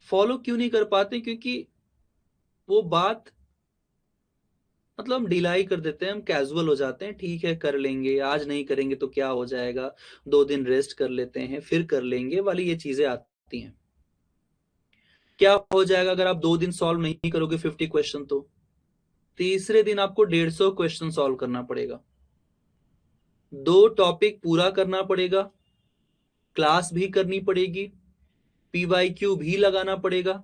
फॉलो क्यों नहीं कर पाते? क्योंकि वो बात, मतलब हम डिलाई कर देते हैं, हम कैजुअल हो जाते हैं। ठीक है, कर लेंगे, आज नहीं करेंगे तो क्या हो जाएगा, 2 दिन रेस्ट कर लेते हैं फिर कर लेंगे वाली ये चीजें आती हैं। क्या हो जाएगा अगर आप 2 दिन सॉल्व नहीं करोगे 50 क्वेश्चन? तो तीसरे दिन आपको 150 क्वेश्चन सॉल्व करना पड़ेगा, 2 टॉपिक पूरा करना पड़ेगा, क्लास भी करनी पड़ेगी, PYQ भी लगाना पड़ेगा।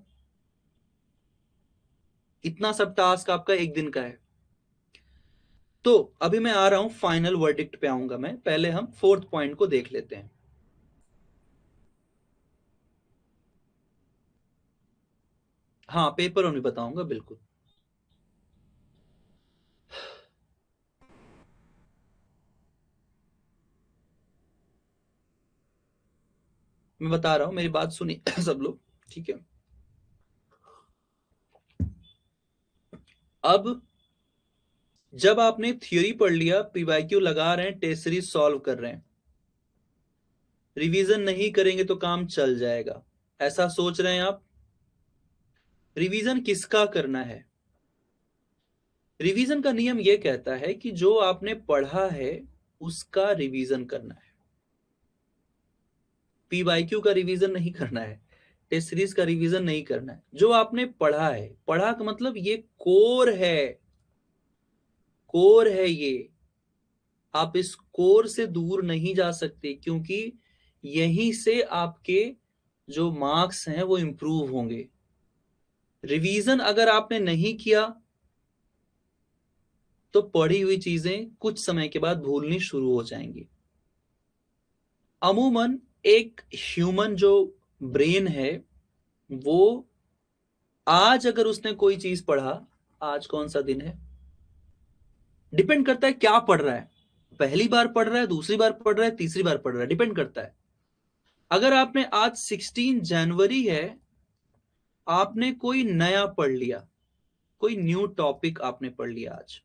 इतना सब टास्क आपका एक दिन का है। तो अभी मैं आ रहा हूं, फाइनल वर्डिक्ट पे आऊंगा मैं। पहले हम 4th पॉइंट को देख लेते हैं। हाँ, पेपर में बताऊंगा बिल्कुल। मैं बता रहा हूं, मेरी बात सुनिए सब लोग, ठीक है? अब जब आपने थ्योरी पढ़ लिया, PYQ लगा रहे हैं, टेस्ट सीरीज सॉल्व कर रहे हैं, रिवीजन नहीं करेंगे तो काम चल जाएगा, ऐसा सोच रहे हैं आप? रिवीजन किसका करना है? रिवीजन का नियम यह कहता है कि जो आपने पढ़ा है उसका रिवीजन करना है। PYQ का रिवीजन नहीं करना है, टेस्ट सीरीज का रिवीजन नहीं करना है। जो आपने पढ़ा है, पढ़ा का मतलब ये कोर है, कोर है ये। आप इस कोर से दूर नहीं जा सकते, क्योंकि यहीं से आपके जो मार्क्स हैं वो इंप्रूव होंगे। रिवीजन अगर आपने नहीं किया तो पढ़ी हुई चीजें कुछ समय के बाद भूलनी शुरू हो जाएंगी। अमूमन एक ह्यूमन जो ब्रेन है, वो आज अगर उसने कोई चीज पढ़ा, आज कौन सा दिन है, डिपेंड करता है क्या पढ़ रहा है, पहली बार पढ़ रहा है, दूसरी बार पढ़ रहा है, तीसरी बार पढ़ रहा है, डिपेंड करता है। अगर आपने आज 16 जनवरी है, आपने कोई नया पढ़ लिया, कोई न्यू टॉपिक आपने पढ़ लिया आज।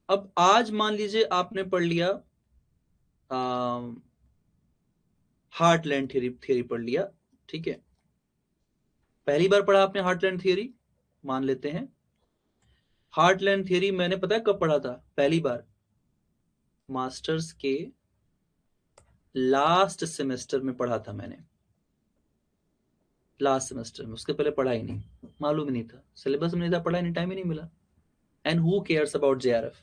अब आज मान लीजिए आपने पढ़ लिया हार्टलैंड थ्योरी पढ़ लिया, ठीक है? पहली बार पढ़ा आपने हार्टलैंड थ्योरी, मान लेते हैं। हार्टलैंड थ्योरी मैंने पता है कब पढ़ा था पहली बार? मास्टर्स के लास्ट सेमेस्टर में पढ़ा था मैंने, लास्ट सेमेस्टर में। उसके पहले पढ़ा ही नहीं, मालूम ही नहीं था, सिलेबस में नहीं था, पढ़ा ही नहीं, टाइम ही नहीं मिला। And who cares about JRF?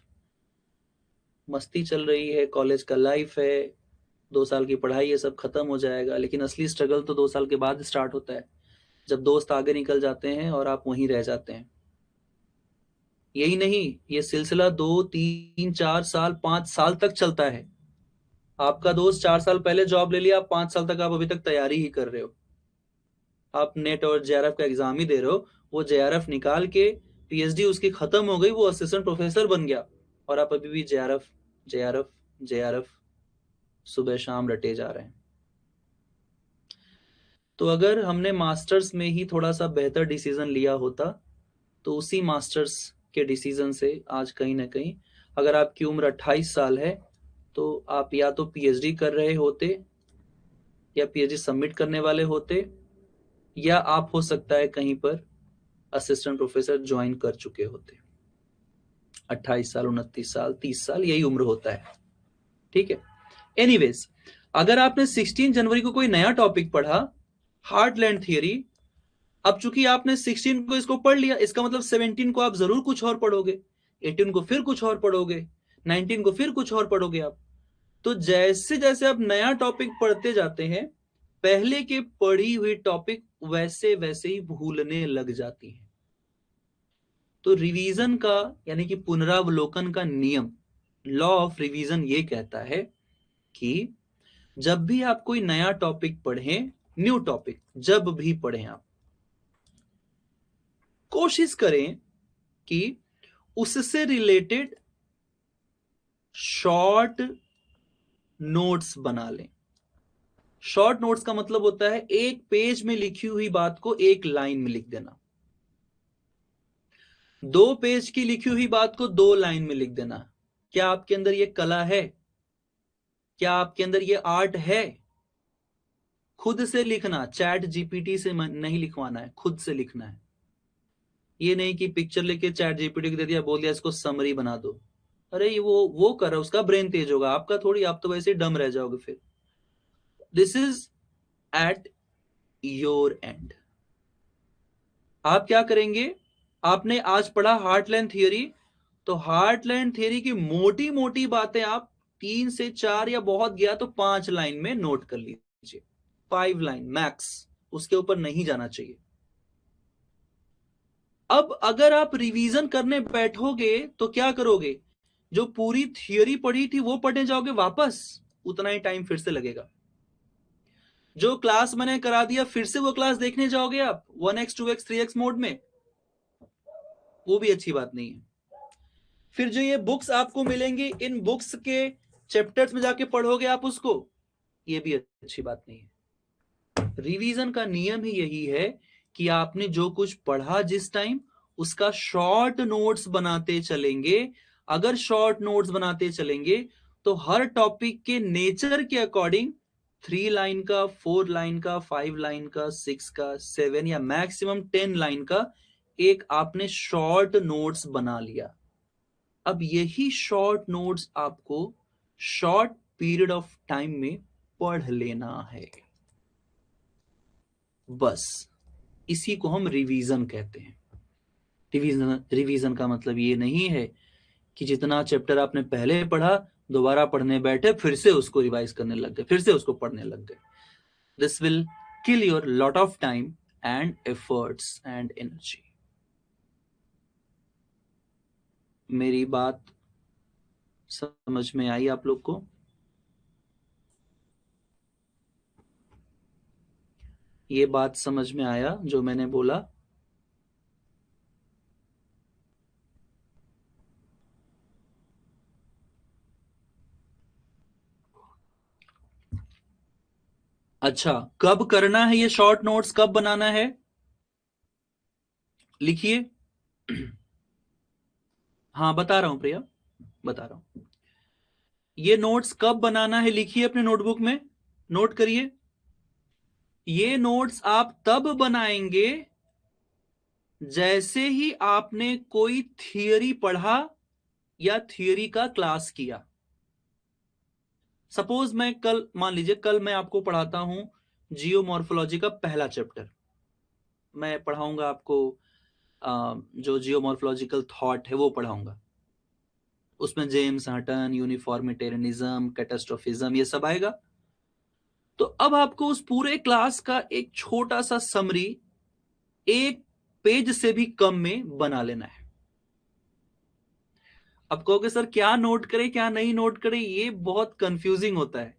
मस्ती चल रही है, कॉलेज का लाइफ है, 2 साल की पढ़ाई है, सब खत्म हो जाएगा। लेकिन असली स्ट्रगल तो 2 साल के बाद स्टार्ट होता है, जब दोस्त आगे निकल जाते हैं और आप वहीं रह जाते हैं। यही नहीं, ये सिलसिला 2 3 4 साल 5 साल तक चलता है। आपका दोस्त 4 साल पहले जॉब ले लिया, 5 साल तक आप अभी तक तैयारी ही कर रहे हो। आप नेट और JRF का एग्जाम ही दे रहे हो, वो JRF निकाल के PhD उसकी खत्म हो गई, वो असिस्टेंट प्रोफेसर बन गया, और आप अभी भी JRF JRF JRF सुबह शाम रटे जा रहे हैं। तो अगर हमने मास्टर्स में ही थोड़ा सा बेहतर डिसीजन लिया होता, तो उसी मास्टर्स के डिसीजन से आज कहीं ना कहीं, अगर आपकी उम्र 28 साल है, तो आप या तो PhD कर रहे होते, या PhD सबमिट करने वाले होते, या आप हो सकता है कहीं पर असिस्टेंट प्रोफेसर ज्वाइन कर चुके होते। 28 साल, 29 साल, 30 साल, यही उम्र होता है, ठीक है? एनीवेज, अगर आपने 16 जनवरी को कोई नया टॉपिक पढ़ा, हार्टलैंड थियरी, अब चूंकि आपने 16 को इसको पढ़ लिया, इसका मतलब 17 को आप जरूर कुछ और पढ़ोगे, 18 को फिर कुछ और पढ़ोगे, 19 को फिर कुछ और पढ़ोगे आप। तो जैसे जैसे आप नया टॉपिक पढ़ते जाते हैं, पहले के पढ़ी हुई टॉपिक वैसे वैसे ही भूलने लग जाती है। तो रिवीजन का यानी कि पुनरावलोकन का नियम, लॉ ऑफ रिवीजन, ये कहता है कि जब भी आप कोई नया टॉपिक पढ़ें, न्यू टॉपिक जब भी पढ़ें, आप कोशिश करें कि उससे रिलेटेड शॉर्ट नोट्स बना लें। शॉर्ट नोट्स का मतलब होता है एक पेज में लिखी हुई बात को एक लाइन में लिख देना, 2 पेज की लिखी हुई बात को 2 लाइन में लिख देना। क्या आपके अंदर ये कला है? क्या आपके अंदर ये आर्ट है? खुद से लिखना, चैट जीपीटी से नहीं लिखवाना है, खुद से लिखना है। ये नहीं कि पिक्चर लेके चैट जीपीटी को दे दिया, बोल दिया इसको समरी बना दो। अरे ये वो कर रहा है, उसका ब्रेन तेज होगा, आपका थोड़ी, आप तो वैसे ही डम रह जाओगे फिर। This is at your and. आप क्या करेंगे? आपने आज पढ़ा हार्टलैंड थियरी, तो हार्टलैंड थियरी की मोटी मोटी बातें आप 3 से 4 या बहुत गया तो 5 लाइन में नोट कर लीजिए, 5 लाइन मैक्स, उसके ऊपर नहीं जाना चाहिए। अब अगर आप रिवीजन करने बैठोगे तो क्या करोगे? जो पूरी थियरी पढ़ी थी वो पढ़ने जाओगे वापस, उतना ही टाइम फिर से लगेगा। जो क्लास मैंने करा दिया फिर से वो क्लास देखने जाओगे आप 1x 2x 3x मोड में, वो भी अच्छी बात नहीं है। फिर जो ये बुक्स आपको मिलेंगी, इन बुक्स के चैप्टर्स में जाके पढ़ोगे आप उसको, ये भी अच्छी बात नहीं है। रिवीजन का नियम ही यही है कि आपने जो कुछ पढ़ा जिस टाइम, उसका शॉर्ट नोट्स बनाते चलेंगे। अगर शॉर्ट नोट्स बनाते चलेंगे तो हर टॉपिक के नेचर के अकॉर्डिंग 3 लाइन का, 4 लाइन का, 5 लाइन का, 6 का, 7 या मैक्सिमम 10 लाइन का एक आपने शॉर्ट नोट्स बना लिया। अब यही शॉर्ट नोट्स आपको शॉर्ट पीरियड ऑफ टाइम में पढ़ लेना है, बस। इसी को हम रिवीजन कहते हैं। रिवीजन रिवीजन का मतलब ये नहीं है कि जितना चैप्टर आपने पहले पढ़ा दोबारा पढ़ने बैठे फिर से उसको रिवाइज करने लग गए, फिर से उसको पढ़ने लग गए। This will kill your lot of time and efforts and energy. मेरी बात समझ में आई आप लोग को? ये बात समझ में आया जो मैंने बोला? अच्छा, कब करना है ये शॉर्ट नोट्स, कब बनाना है? लिखिए। हाँ बता रहा हूं प्रिया, बता रहा हूं। ये नोट्स कब बनाना है लिखिए अपने नोटबुक में, नोट करिए। ये नोट्स आप तब बनाएंगे जैसे ही आपने कोई थियरी पढ़ा या थियरी का क्लास किया। सपोज मैं कल, मान लीजिए कल मैं आपको पढ़ाता हूं जियोमॉर्फोलॉजी का पहला चैप्टर। मैं पढ़ाऊंगा आपको जो जियोमॉर्फोलॉजिकल थॉट है वो पढ़ाऊंगा। उसमें जेम्स हटन, यूनिफॉर्मिटेरियनिज्म, कैटास्ट्रोफिज्म, ये सब आएगा। तो अब आपको उस पूरे क्लास का एक छोटा सा समरी 1 पेज से भी कम में बना लेना है। अब कहोगे सर क्या नोट करें क्या नहीं नोट करें, ये बहुत कंफ्यूजिंग होता है।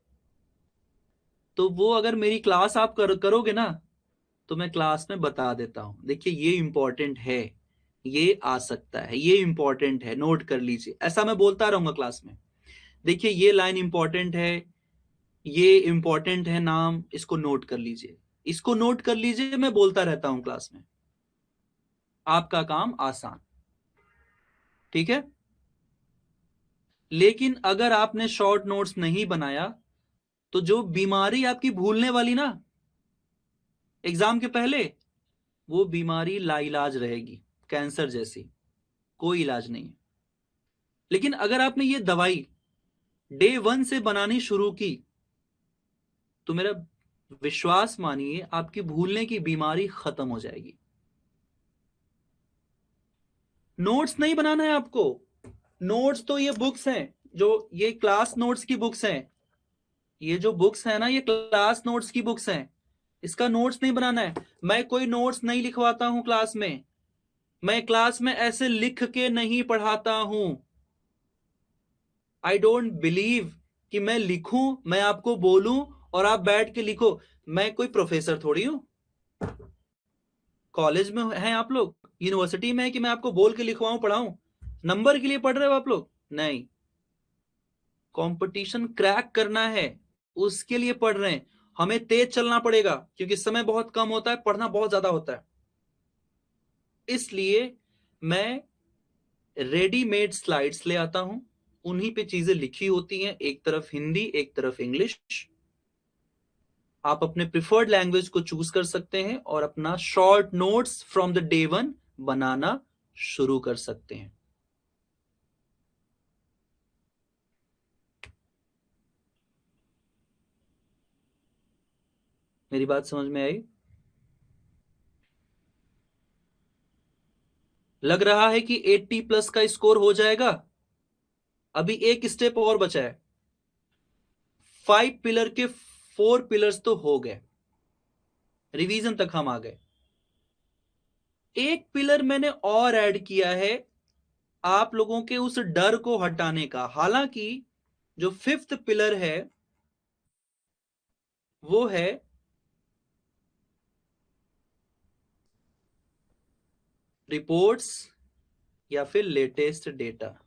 तो वो अगर मेरी क्लास आप करोगे ना, तो मैं क्लास में बता देता हूं, देखिए ये इंपॉर्टेंट है, ये आ सकता है, ये इंपॉर्टेंट है, नोट कर लीजिए, ऐसा मैं बोलता रहूंगा क्लास में। देखिए ये लाइन इंपॉर्टेंट है, ये इंपॉर्टेंट है नाम, इसको नोट कर लीजिए, इसको नोट कर लीजिए, मैं बोलता रहता हूं क्लास में। आपका काम आसान, ठीक है। लेकिन अगर आपने शॉर्ट नोट्स नहीं बनाया तो जो बीमारी आपकी भूलने वाली ना एग्जाम के पहले, वो बीमारी लाइलाज रहेगी, कैंसर जैसी, कोई इलाज नहीं है। लेकिन अगर आपने ये दवाई डे 1 से बनानी शुरू की तो मेरा विश्वास मानिए आपकी भूलने की बीमारी खत्म हो जाएगी। नोट्स नहीं बनाना है आपको। नोट्स तो ये बुक्स हैं, जो ये क्लास नोट्स की बुक्स हैं, ये जो बुक्स है ना, ये क्लास नोट्स की बुक्स हैं। इसका नोट्स नहीं बनाना है। मैं कोई नोट्स नहीं लिखवाता हूं क्लास में। मैं क्लास में ऐसे लिख के नहीं पढ़ाता हूं। आई डोंट बिलीव कि मैं लिखूं, मैं आपको बोलूं और आप बैठ के लिखो। मैं कोई प्रोफेसर थोड़ी हूं। कॉलेज में हैं आप लोग, यूनिवर्सिटी में है कि मैं आपको बोल के लिखवाऊं पढ़ाऊं? नंबर के लिए पढ़ रहे हो आप लोग? नहीं, कंपटीशन क्रैक करना है, उसके लिए पढ़ रहे हैं। हमें तेज चलना पड़ेगा क्योंकि समय बहुत कम होता है, पढ़ना बहुत ज्यादा होता है। इसलिए मैं रेडीमेड स्लाइड्स ले आता हूं, उन्हीं पे चीजें लिखी होती हैं, एक तरफ हिंदी एक तरफ इंग्लिश। आप अपने प्रिफर्ड लैंग्वेज को चूज कर सकते हैं और अपना short notes from the day one बनाना शुरू कर सकते हैं। मेरी बात समझ में आई? लग रहा है कि 80 प्लस का स्कोर हो जाएगा। अभी एक स्टेप और बचा है। 5 पिलर के 4 पिलर्स तो हो गए, रिवीजन तक हम आ गए। एक पिलर मैंने और ऐड किया है आप लोगों के उस डर को हटाने का। हालांकि जो 5th पिलर है वो है रिपोर्ट्स या फिर लेटेस्ट डेटा।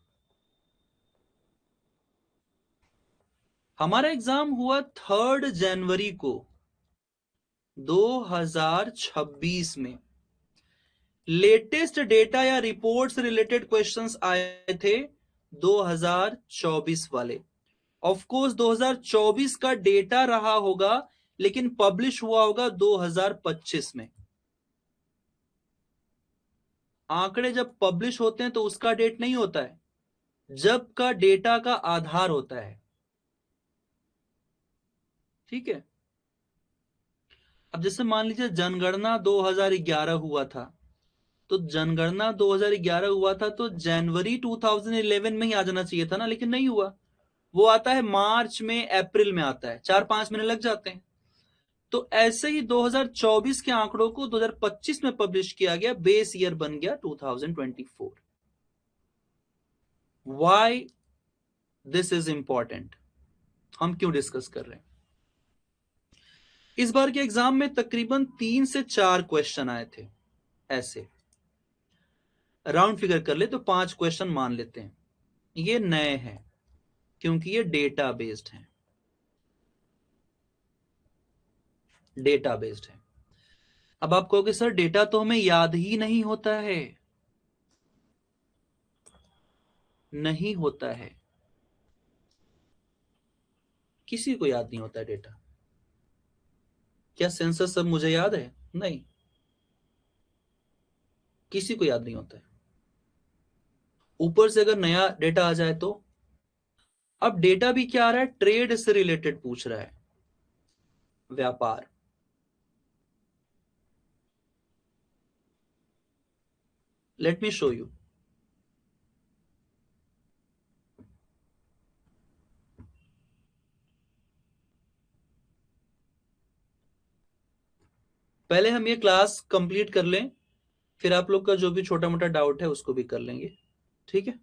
हमारा एग्जाम हुआ 3 जनवरी को 2026 में। लेटेस्ट डेटा या रिपोर्ट्स रिलेटेड क्वेश्चंस आए थे 2024 वाले। ऑफ कोर्स 2024 का डेटा रहा होगा, लेकिन पब्लिश हुआ होगा 2025 में। आंकड़े जब पब्लिश होते हैं तो उसका डेट नहीं होता है, जब का डेटा का आधार होता है। ठीक है। अब जैसे मान लीजिए जनगणना 2011 हुआ था, तो जनगणना 2011 हुआ था तो जनवरी 2011 में ही आ जाना चाहिए था ना, लेकिन नहीं हुआ। वो आता है मार्च में, अप्रैल में आता है, 4-5 महीने लग जाते हैं। तो ऐसे ही 2024 के आंकड़ों को 2025 में पब्लिश किया गया, बेस ईयर बन गया 2024। व्हाई दिस इज इंपॉर्टेंट, हम क्यों डिस्कस कर रहे हैं? इस बार के एग्जाम में तकरीबन 3 से 4 क्वेश्चन आए थे ऐसे। राउंड फिगर कर ले तो 5 क्वेश्चन मान लेते हैं। ये नए हैं क्योंकि ये डेटा बेस्ड हैं। डेटा बेस्ड है। अब आप कहोगे सर डेटा तो हमें याद ही नहीं होता है। नहीं होता है, किसी को याद नहीं होता है डेटा। क्या सेंसस सब मुझे याद है? नहीं, किसी को याद नहीं होता है। ऊपर से अगर नया डेटा आ जाए तो। अब डेटा भी क्या आ रहा है, ट्रेड से रिलेटेड पूछ रहा है, व्यापार। Let me show you. पहले हम ये क्लास कंप्लीट कर लें, फिर आप लोग का जो भी छोटा मोटा डाउट है उसको भी कर लेंगे। ठीक है,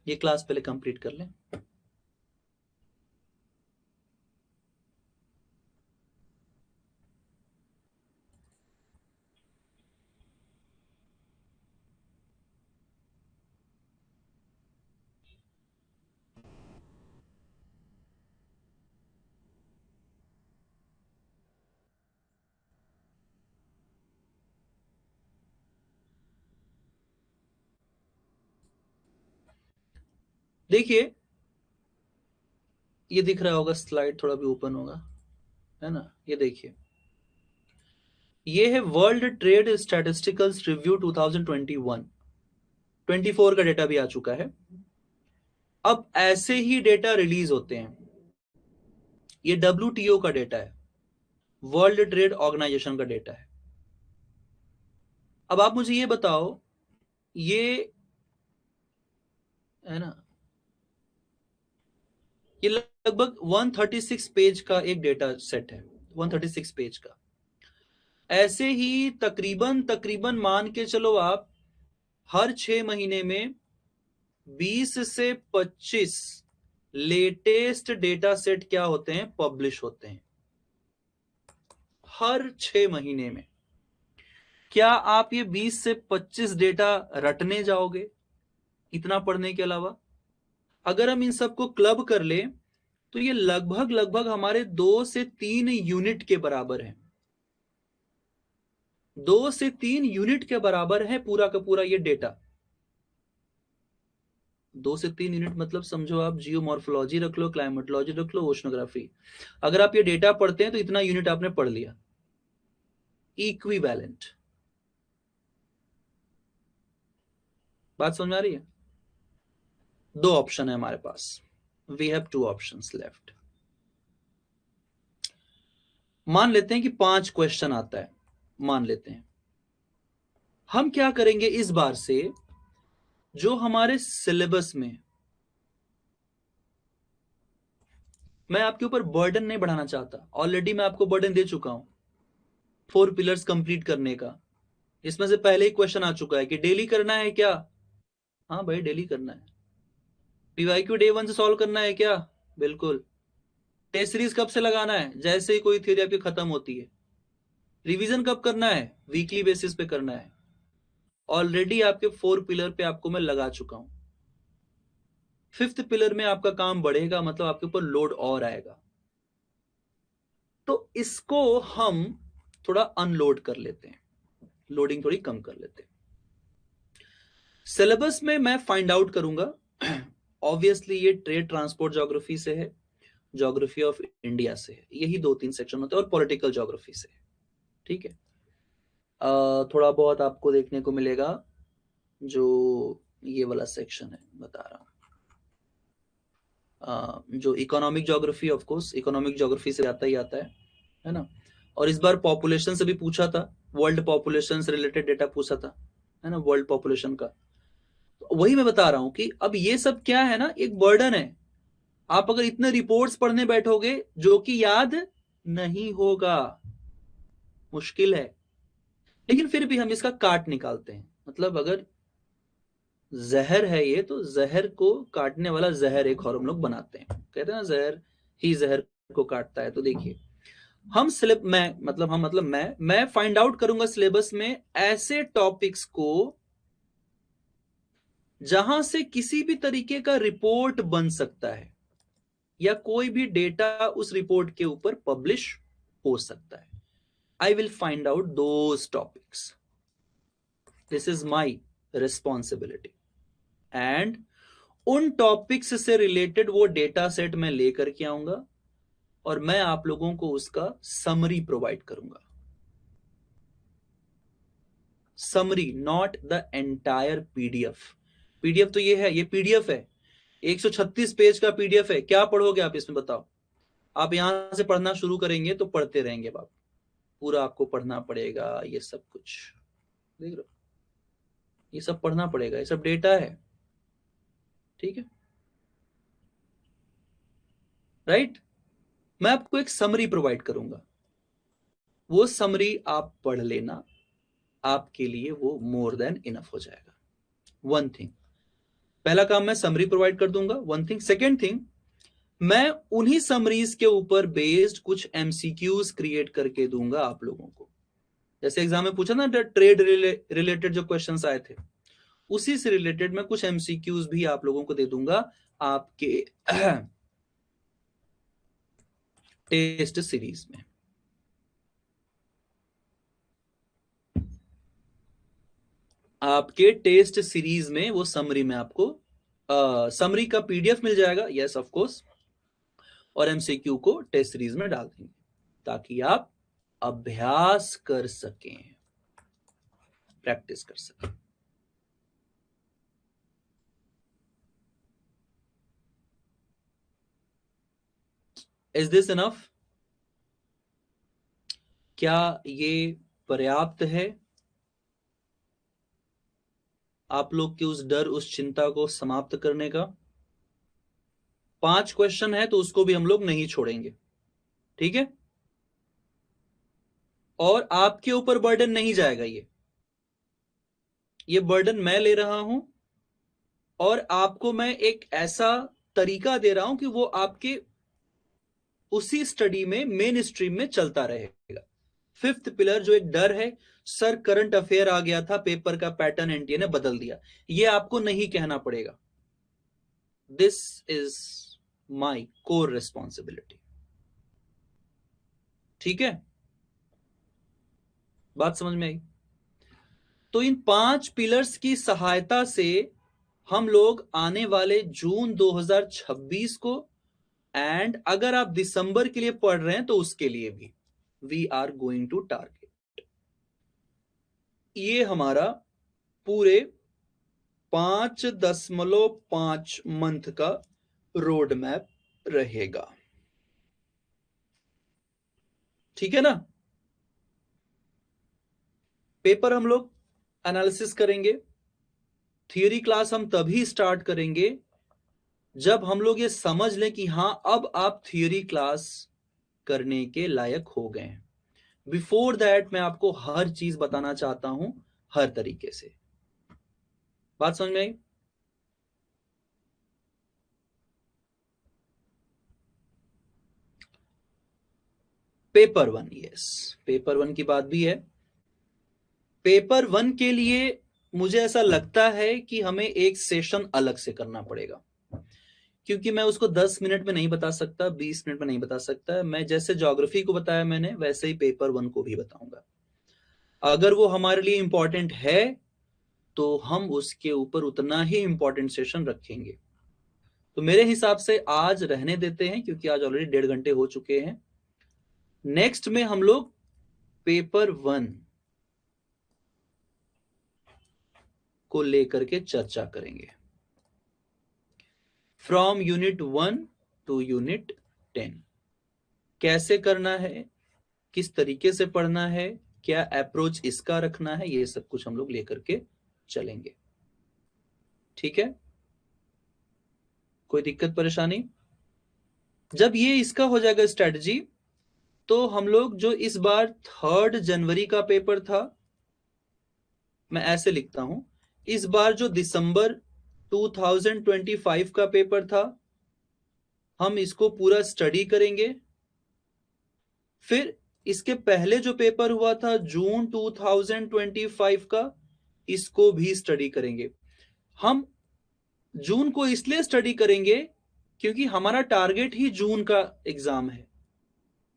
ये क्लास पहले कंप्लीट कर लें। देखिए, ये दिख रहा होगा, स्लाइड थोड़ा भी ओपन होगा, है ना? ये देखिए, ये है वर्ल्ड ट्रेड स्टैटिस्टिकल्स रिव्यू 2021। 24 का डेटा भी आ चुका है। अब ऐसे ही डेटा रिलीज होते हैं। ये WTO का डेटा है, वर्ल्ड ट्रेड ऑर्गेनाइजेशन का डेटा है। अब आप मुझे ये बताओ, ये, है ना, ये लगभग 136 पेज का एक डेटा सेट है, 136 पेज का। ऐसे ही तकरीबन तकरीबन मान के चलो आप, हर 6 महीने में 20 से 25 लेटेस्ट डेटा सेट क्या होते हैं, पब्लिश होते हैं हर 6 महीने में। क्या आप ये 20 से 25 डेटा रटने जाओगे इतना पढ़ने के अलावा? अगर हम इन सबको क्लब कर ले तो ये लगभग लगभग हमारे 2 से 3 यूनिट के बराबर है। 2 से 3 यूनिट के बराबर है पूरा का पूरा ये डेटा। 2 से 3 यूनिट मतलब समझो आप, जियोमॉर्फोलॉजी रख लो, क्लाइमेटोलॉजी रख लो, ओशनोग्राफी। अगर आप ये डेटा पढ़ते हैं तो इतना यूनिट आपने पढ़ लिया, इक्विवेलेंट। बात समझ आ रही है? 2 ऑप्शन है हमारे पास, वी हैव 2 ऑप्शंस लेफ्ट। मान लेते हैं कि 5 क्वेश्चन आता है, मान लेते हैं। हम क्या करेंगे इस बार से, जो हमारे सिलेबस में, मैं आपके ऊपर बर्डन नहीं बढ़ाना चाहता, ऑलरेडी मैं आपको बर्डन दे चुका हूं 4 पिलर्स कंप्लीट करने का। इसमें से पहले ही क्वेश्चन आ चुका है कि डेली करना है क्या। हाँ भाई, डेली करना है। पीवाईक्यू डे 1 से सॉल्व करना है क्या? बिल्कुल। टेस्ट सीरीज कब से लगाना है? जैसे ही कोई थ्योरी आपकी खत्म होती है। रिवीजन कब करना है? वीकली बेसिस पे करना है। ऑलरेडी आपके 4 पिलर पे आपको मैं लगा चुका हूं। 5th पिलर में आपका काम बढ़ेगा, मतलब आपके ऊपर लोड और आएगा। तो इसको हम थोड़ा अनलोड कर लेते हैं, लोडिंग थोड़ी कम कर लेते हैं। सिलेबस में मैं फाइंड आउट करूंगा ऑब्वियसली ये ट्रेड ट्रांसपोर्ट ज्योग्राफी से है, ज्योग्राफी ऑफ इंडिया से है, यही 2-3 सेक्शन होते हैं, और पॉलिटिकल ज्योग्राफी से है। ठीक है। थोड़ा बहुत आपको देखने को मिलेगा, जो ये वाला सेक्शन है बता रहा हूँ, जो economic geography, of course economic geography से आता ही आता है ना। और इस बार पॉपुलेशन से भी पूछा था, वर्ल्ड पॉपुलेशन से रिलेटेड डेटा पूछा था, है ना, वर्ल्ड पॉपुलेशन का। तो वही मैं बता रहा हूं कि अब ये सब क्या है ना, एक बर्डन है। आप अगर इतने रिपोर्ट्स पढ़ने बैठोगे जो कि याद नहीं होगा, मुश्किल है। लेकिन फिर भी हम इसका काट निकालते हैं, मतलब अगर जहर है ये, तो जहर को काटने वाला जहर एक और हम लोग बनाते हैं, कहते हैं ना, जहर ही जहर को काटता है। तो देखिए, हम सिलेब मैं मतलब हम मतलब मैं फाइंड आउट करूंगा सिलेबस में ऐसे टॉपिक्स को जहां से किसी भी तरीके का रिपोर्ट बन सकता है, या कोई भी डेटा उस रिपोर्ट के ऊपर पब्लिश हो सकता है। I will find out those topics, this is my responsibility. And उन टॉपिक्स से रिलेटेड वो डेटा सेट मैं लेकर के आऊंगा, और मैं आप लोगों को उसका समरी प्रोवाइड करूंगा। Summary, not the entire PDF. PDF तो ये है, ये पीडीएफ है, 136 पेज का पीडीएफ है। क्या पढ़ोगे आप इसमें, बताओ? आप यहां से पढ़ना शुरू करेंगे तो पढ़ते रहेंगे बाप, पूरा आपको पढ़ना पड़ेगा ये सब कुछ। देख रहे हो, ये सब पढ़ना पड़ेगा, ये सब डेटा है। ठीक है, राइट। मैं आपको एक समरी प्रोवाइड करूंगा, वो समरी आप पढ़ लेना, आपके लिए वो मोर देन इनफ हो जाएगा। वन थिंग, पहला काम मैं समरी प्रोवाइड कर दूंगा, वन थिंग। सेकेंड थिंग, मैं उन्हीं समरीज के ऊपर बेस्ड कुछ एमसीक्यूज क्रिएट करके दूंगा आप लोगों को। जैसे एग्जाम में पूछा ना, ट्रेड रिलेटेड जो क्वेश्चंस आए थे, उसी से रिलेटेड मैं कुछ एमसीक्यूज भी आप लोगों को दे दूंगा आपके टेस्ट सीरीज में। आपके टेस्ट सीरीज में वो समरी में आपको समरी का पीडीएफ मिल जाएगा, यस ऑफ कोर्स, और एमसीक्यू को टेस्ट सीरीज में डाल देंगे ताकि आप अभ्यास कर सकें, प्रैक्टिस कर सकें। Is this enough? क्या ये पर्याप्त है आप लोग की उस डर, उस चिंता को समाप्त करने का? 5 क्वेश्चन है तो उसको भी हम लोग नहीं छोड़ेंगे, ठीक है। और आपके ऊपर बर्डन नहीं जाएगा, ये बर्डन मैं ले रहा हूं, और आपको मैं एक ऐसा तरीका दे रहा हूं कि वो आपके उसी स्टडी में मेन स्ट्रीम में चलता रहेगा। फिफ्थ पिलर जो एक डर है, सर करंट अफेयर आ गया था, पेपर का पैटर्न एनटीए ने बदल दिया, ये आपको नहीं कहना पड़ेगा। This is my core responsibility, ठीक है, बात समझ में आई। तो इन 5 पिलर्स की सहायता से हम लोग आने वाले जून 2026 को, एंड अगर आप दिसंबर के लिए पढ़ रहे हैं तो उसके लिए भी we are going to target. ये हमारा पूरे 5.5 मंथ का रोड मैप रहेगा, ठीक है ना। पेपर हम लोग एनालिसिस करेंगे, थियोरी क्लास हम तभी स्टार्ट करेंगे जब हम लोग ये समझ लें कि हां अब आप थियोरी क्लास करने के लायक हो गए हैं। बिफोर दैट मैं आपको हर चीज बताना चाहता हूं, हर तरीके से। बात समझ में आई? पेपर 1, यस, पेपर 1 की बात भी है। पेपर 1 के लिए मुझे ऐसा लगता है कि हमें एक सेशन अलग से करना पड़ेगा, क्योंकि मैं उसको 10 मिनट में नहीं बता सकता, 20 मिनट में नहीं बता सकता। मैं जैसे ज्योग्राफी को बताया मैंने, वैसे ही पेपर 1 को भी बताऊंगा। अगर वो हमारे लिए इंपॉर्टेंट है तो हम उसके ऊपर उतना ही इंपॉर्टेंट सेशन रखेंगे। तो मेरे हिसाब से आज रहने देते हैं, क्योंकि आज ऑलरेडी 1.5 घंटे हो चुके हैं। नेक्स्ट में हम लोग पेपर 1 को लेकर के चर्चा करेंगे, फ्रॉम यूनिट 1 टू यूनिट 10। कैसे करना है, किस तरीके से पढ़ना है, क्या अप्रोच इसका रखना है, ये सब कुछ हम लोग लेकर के चलेंगे, ठीक है। कोई दिक्कत परेशानी? जब ये इसका हो जाएगा स्ट्रेटजी, तो हम लोग जो इस बार 3 जनवरी का पेपर था, मैं ऐसे लिखता हूं, इस बार जो दिसंबर 2025 का पेपर था, हम इसको पूरा स्टडी करेंगे। फिर इसके पहले जो पेपर हुआ था जून 2025 का, इसको भी स्टडी करेंगे। हम जून को इसलिए स्टडी करेंगे क्योंकि हमारा टारगेट ही जून का एग्जाम है,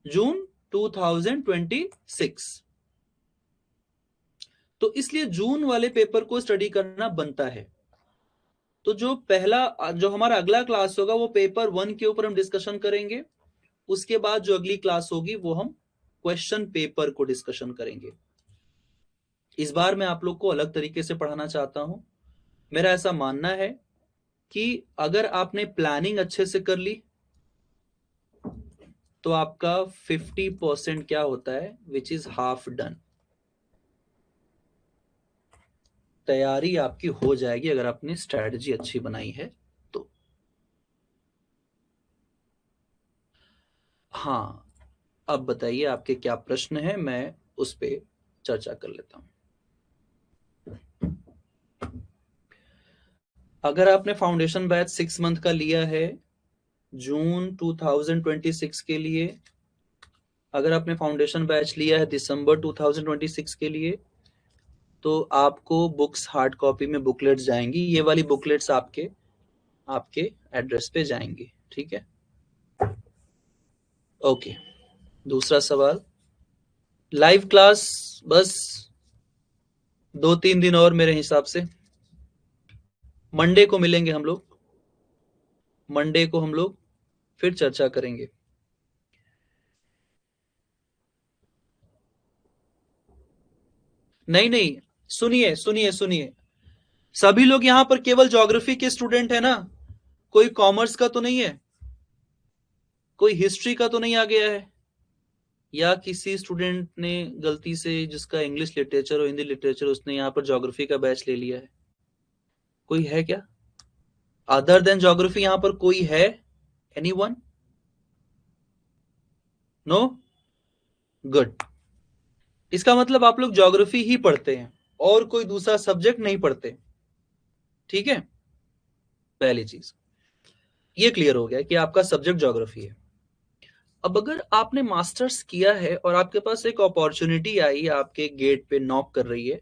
जून 2026। तो इसलिए जून वाले पेपर को स्टडी करना बनता है। तो जो हमारा अगला क्लास होगा वो पेपर 1 के ऊपर हम डिस्कशन करेंगे। उसके बाद जो अगली क्लास होगी वो हम क्वेश्चन पेपर को डिस्कशन करेंगे। इस बार मैं आप लोग को अलग तरीके से पढ़ाना चाहता हूं। मेरा ऐसा मानना है कि अगर आपने प्लानिंग अच्छे से कर ली तो आपका 50% क्या होता है, विच इज हाफ डन। तैयारी आपकी हो जाएगी अगर आपने स्ट्रेटजी अच्छी बनाई है तो। हाँ, अब बताइए आपके क्या प्रश्न है, मैं उस पर चर्चा कर लेता हूं। अगर आपने फाउंडेशन बैच 6 मंथ का लिया है जून 2026 के लिए, अगर आपने फाउंडेशन बैच लिया है दिसंबर 2026 के लिए, तो आपको बुक्स हार्ड कॉपी में बुकलेट्स जाएंगी। ये वाली बुकलेट्स आपके आपके एड्रेस पे जाएंगी, ठीक है। ओके, दूसरा सवाल, लाइव क्लास बस 2-3 दिन और मेरे हिसाब से। मंडे को मिलेंगे हम लोग, मंडे को हम लोग फिर चर्चा करेंगे। नहीं नहीं, सुनिए सुनिए सुनिए, सभी लोग यहां पर केवल ज्योग्राफी के स्टूडेंट है ना? कोई कॉमर्स का तो नहीं है, कोई हिस्ट्री का तो नहीं आ गया है, या किसी स्टूडेंट ने गलती से, जिसका इंग्लिश लिटरेचर और हिंदी लिटरेचर, उसने यहाँ पर ज्योग्राफी का बैच ले लिया है? कोई है क्या? अदर देन ज्योग्राफी यहाँ पर कोई है? एनीवन? नो? गुड। इसका मतलब आप लोग ज्योग्राफी ही पढ़ते हैं और कोई दूसरा सब्जेक्ट नहीं पढ़ते। ठीक है, पहली चीज ये क्लियर हो गया कि आपका सब्जेक्ट ज्योग्राफी है। अब अगर आपने मास्टर्स किया है और आपके पास एक अपॉर्चुनिटी आई, आपके गेट पे नॉक कर रही है,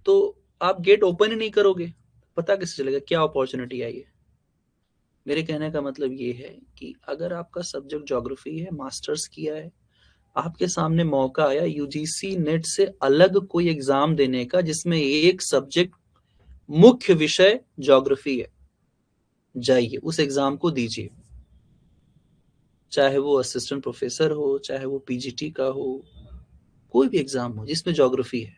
तो आप गेट ओपन ही नहीं करोगे? पता कैसे चलेगा क्या अपॉर्चुनिटी आई है? मेरे कहने का मतलब ये है कि अगर आपका सब्जेक्ट ज्योग्राफी है, मास्टर्स किया है, आपके सामने मौका आया यूजीसी नेट से अलग कोई एग्जाम देने का जिसमें एक सब्जेक्ट मुख्य विषय ज्योग्राफी है, जाइए उस एग्जाम को दीजिए। चाहे वो असिस्टेंट प्रोफेसर हो, चाहे वो पीजीटी का हो, कोई भी एग्जाम हो जिसमें ज्योग्राफी है।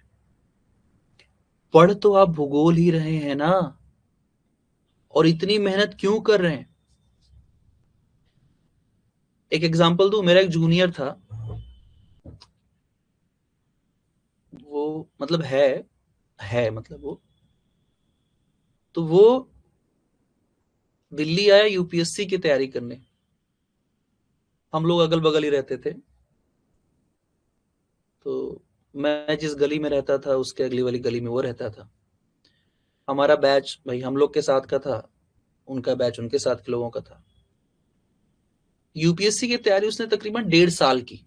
पढ़ तो आप भूगोल ही रहे हैं ना, और इतनी मेहनत क्यों कर रहे हैं? एक एग्जांपल दूं, मेरा एक जूनियर था, वो मतलब है मतलब वो दिल्ली आया यूपीएससी की तैयारी करने। हम लोग अगल बगल ही रहते थे, तो मैं जिस गली में रहता था उसके अगली वाली गली में वो रहता था। हमारा बैच भाई हम लोग के साथ का था, उनका बैच उनके साथ के लोगों का था। यूपीएससी की तैयारी उसने तकरीबन 1.5 साल की,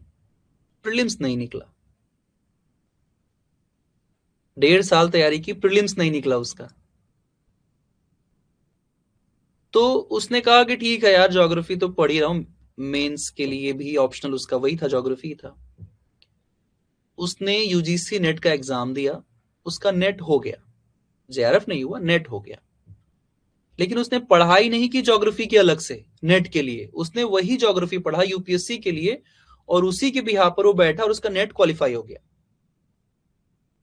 प्रीलिम्स नहीं निकला। 1.5 साल तैयारी की, प्रीलिम्स नहीं निकला उसका। तो उसने कहा कि ठीक है यार, ज्योग्राफी तो पढ़ ही रहा हूं, मेंस के लिए भी ऑप्शनल उसका वही था, ज्योग्राफी था। उसने यूजीसी नेट का एग्जाम दिया, उसका नेट हो गया, जेआरएफ नहीं हुआ, नेट हो गया। लेकिन उसने पढ़ाई नहीं की ज्योग्राफी के अलग से नेट के लिए, उसने वही ज्योग्राफी पढ़ा यूपीएससी के लिए, और उसी के बिहार पर वो बैठा और उसका नेट क्वालिफाई हो गया।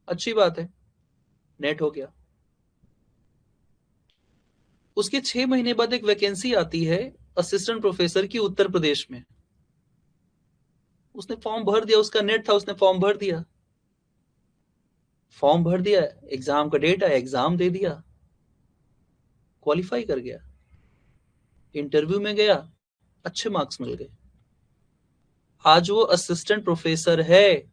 अच्छी बात है, नेट हो गया। उसके 6 महीने बाद एक वैकेंसी आती है असिस्टेंट प्रोफेसर की उत्तर प्रदेश में। उसने फॉर्म भर दिया, उसका नेट था, उसने फॉर्म भर दिया। फॉर्म भर दिया, एग्जाम का डेट आया, एग्जाम दे दिया, क्वालिफाई कर गया। इंटरव्यू में गया, अच्छे मार्क्स मिल गए। आज वो असिस्टेंट प्रोफेसर है,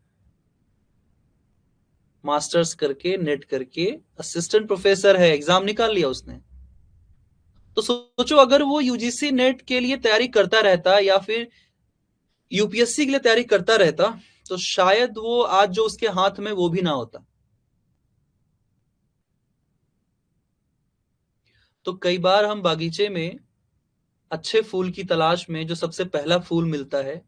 मास्टर्स करके नेट करके असिस्टेंट प्रोफेसर है, एग्जाम निकाल लिया उसने। तो सोचो अगर वो यूजीसी नेट के लिए तैयारी करता रहता या फिर यूपीएससी के लिए तैयारी करता रहता, तो शायद वो आज जो उसके हाथ में वो भी ना होता। तो कई बार हम बागीचे में अच्छे फूल की तलाश में, जो सबसे पहला फूल मिलता है,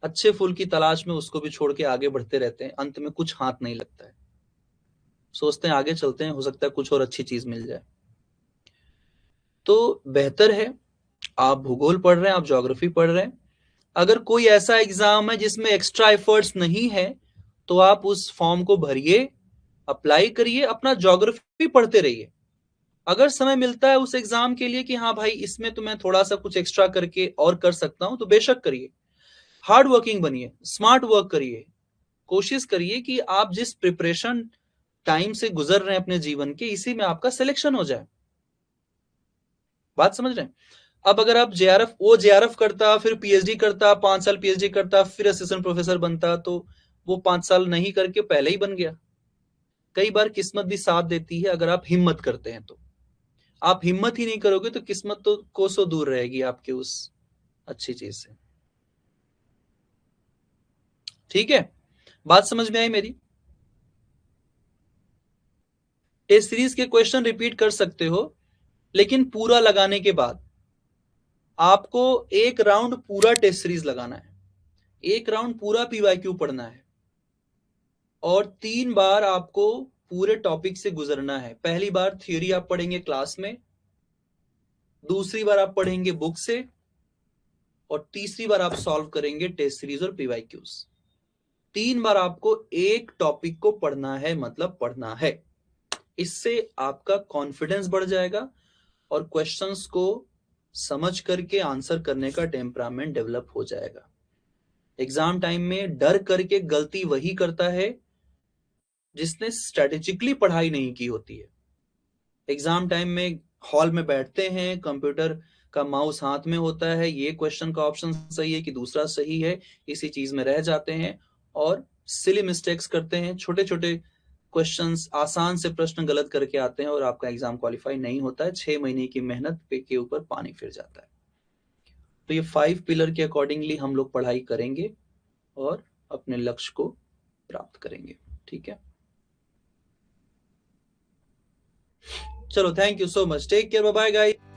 अच्छे फूल की तलाश में उसको भी छोड़ के आगे बढ़ते रहते हैं, अंत में कुछ हाथ नहीं लगता है। सोचते हैं आगे चलते हैं, हो सकता है कुछ और अच्छी चीज मिल जाए। तो बेहतर है, आप भूगोल पढ़ रहे हैं, आप ज्योग्राफी पढ़ रहे हैं, अगर कोई ऐसा एग्जाम है जिसमें एक्स्ट्रा एफर्ट्स नहीं है, तो आप उस फॉर्म को भरिए, अप्लाई करिए, अपना ज्योग्राफी पढ़ते रहिए। अगर समय मिलता है उस एग्जाम के लिए कि हाँ भाई इसमें तो मैं थोड़ा सा कुछ एक्स्ट्रा करके और कर सकता हूं, तो बेशक करिए। हार्ड वर्किंग बनिए, स्मार्ट वर्क करिए, कोशिश करिए कि आप जिस प्रिपरेशन टाइम से गुजर रहे हैं अपने जीवन के, इसी में आपका सिलेक्शन हो जाए। बात समझ रहे हैं? अब अगर आप जेआरएफ करता, फिर पीएचडी करता, 5 साल पीएचडी करता, फिर असिस्टेंट प्रोफेसर बनता, तो वो 5 साल नहीं करके पहले ही बन गया। कई बार किस्मत भी साथ देती है, अगर आप हिम्मत करते हैं तो। आप हिम्मत ही नहीं करोगे तो किस्मत तो कोसों दूर रहेगी आपके उस अच्छी चीज से। ठीक है, बात समझ में आई मेरी? टेस्ट सीरीज के क्वेश्चन रिपीट कर सकते हो, लेकिन पूरा लगाने के बाद आपको एक राउंड पूरा टेस्ट सीरीज लगाना है, एक राउंड पूरा पीवाईक्यू पढ़ना है, और 3 बार आपको पूरे टॉपिक से गुजरना है। पहली बार थ्योरी आप पढ़ेंगे क्लास में, दूसरी बार आप पढ़ेंगे बुक से, और तीसरी बार आप सॉल्व करेंगे टेस्ट सीरीज और पीवाईक्यूज। 3 बार आपको एक टॉपिक को पढ़ना है, मतलब पढ़ना है। इससे आपका कॉन्फिडेंस बढ़ जाएगा और क्वेश्चंस को समझ करके आंसर करने का टेम्परामेंट डेवलप हो जाएगा। एग्जाम टाइम में डर करके गलती वही करता है जिसने स्ट्रेटेजिकली पढ़ाई नहीं की होती है। एग्जाम टाइम में हॉल में बैठते हैं, कंप्यूटर का माउस हाथ में होता है, ये क्वेश्चन का ऑप्शन सही है कि दूसरा सही है, इसी चीज में रह जाते हैं और सिली मिस्टेक्स करते हैं, छोटे छोटे क्वेश्चंस, आसान से प्रश्न गलत करके आते हैं और आपका एग्जाम क्वालिफाई नहीं होता है, 6 महीने की मेहनत पे के ऊपर पानी फिर जाता है। तो ये 5 पिलर के अकॉर्डिंगली हम लोग पढ़ाई करेंगे और अपने लक्ष्य को प्राप्त करेंगे। ठीक है, चलो, thank you so much, take care, bye bye guys.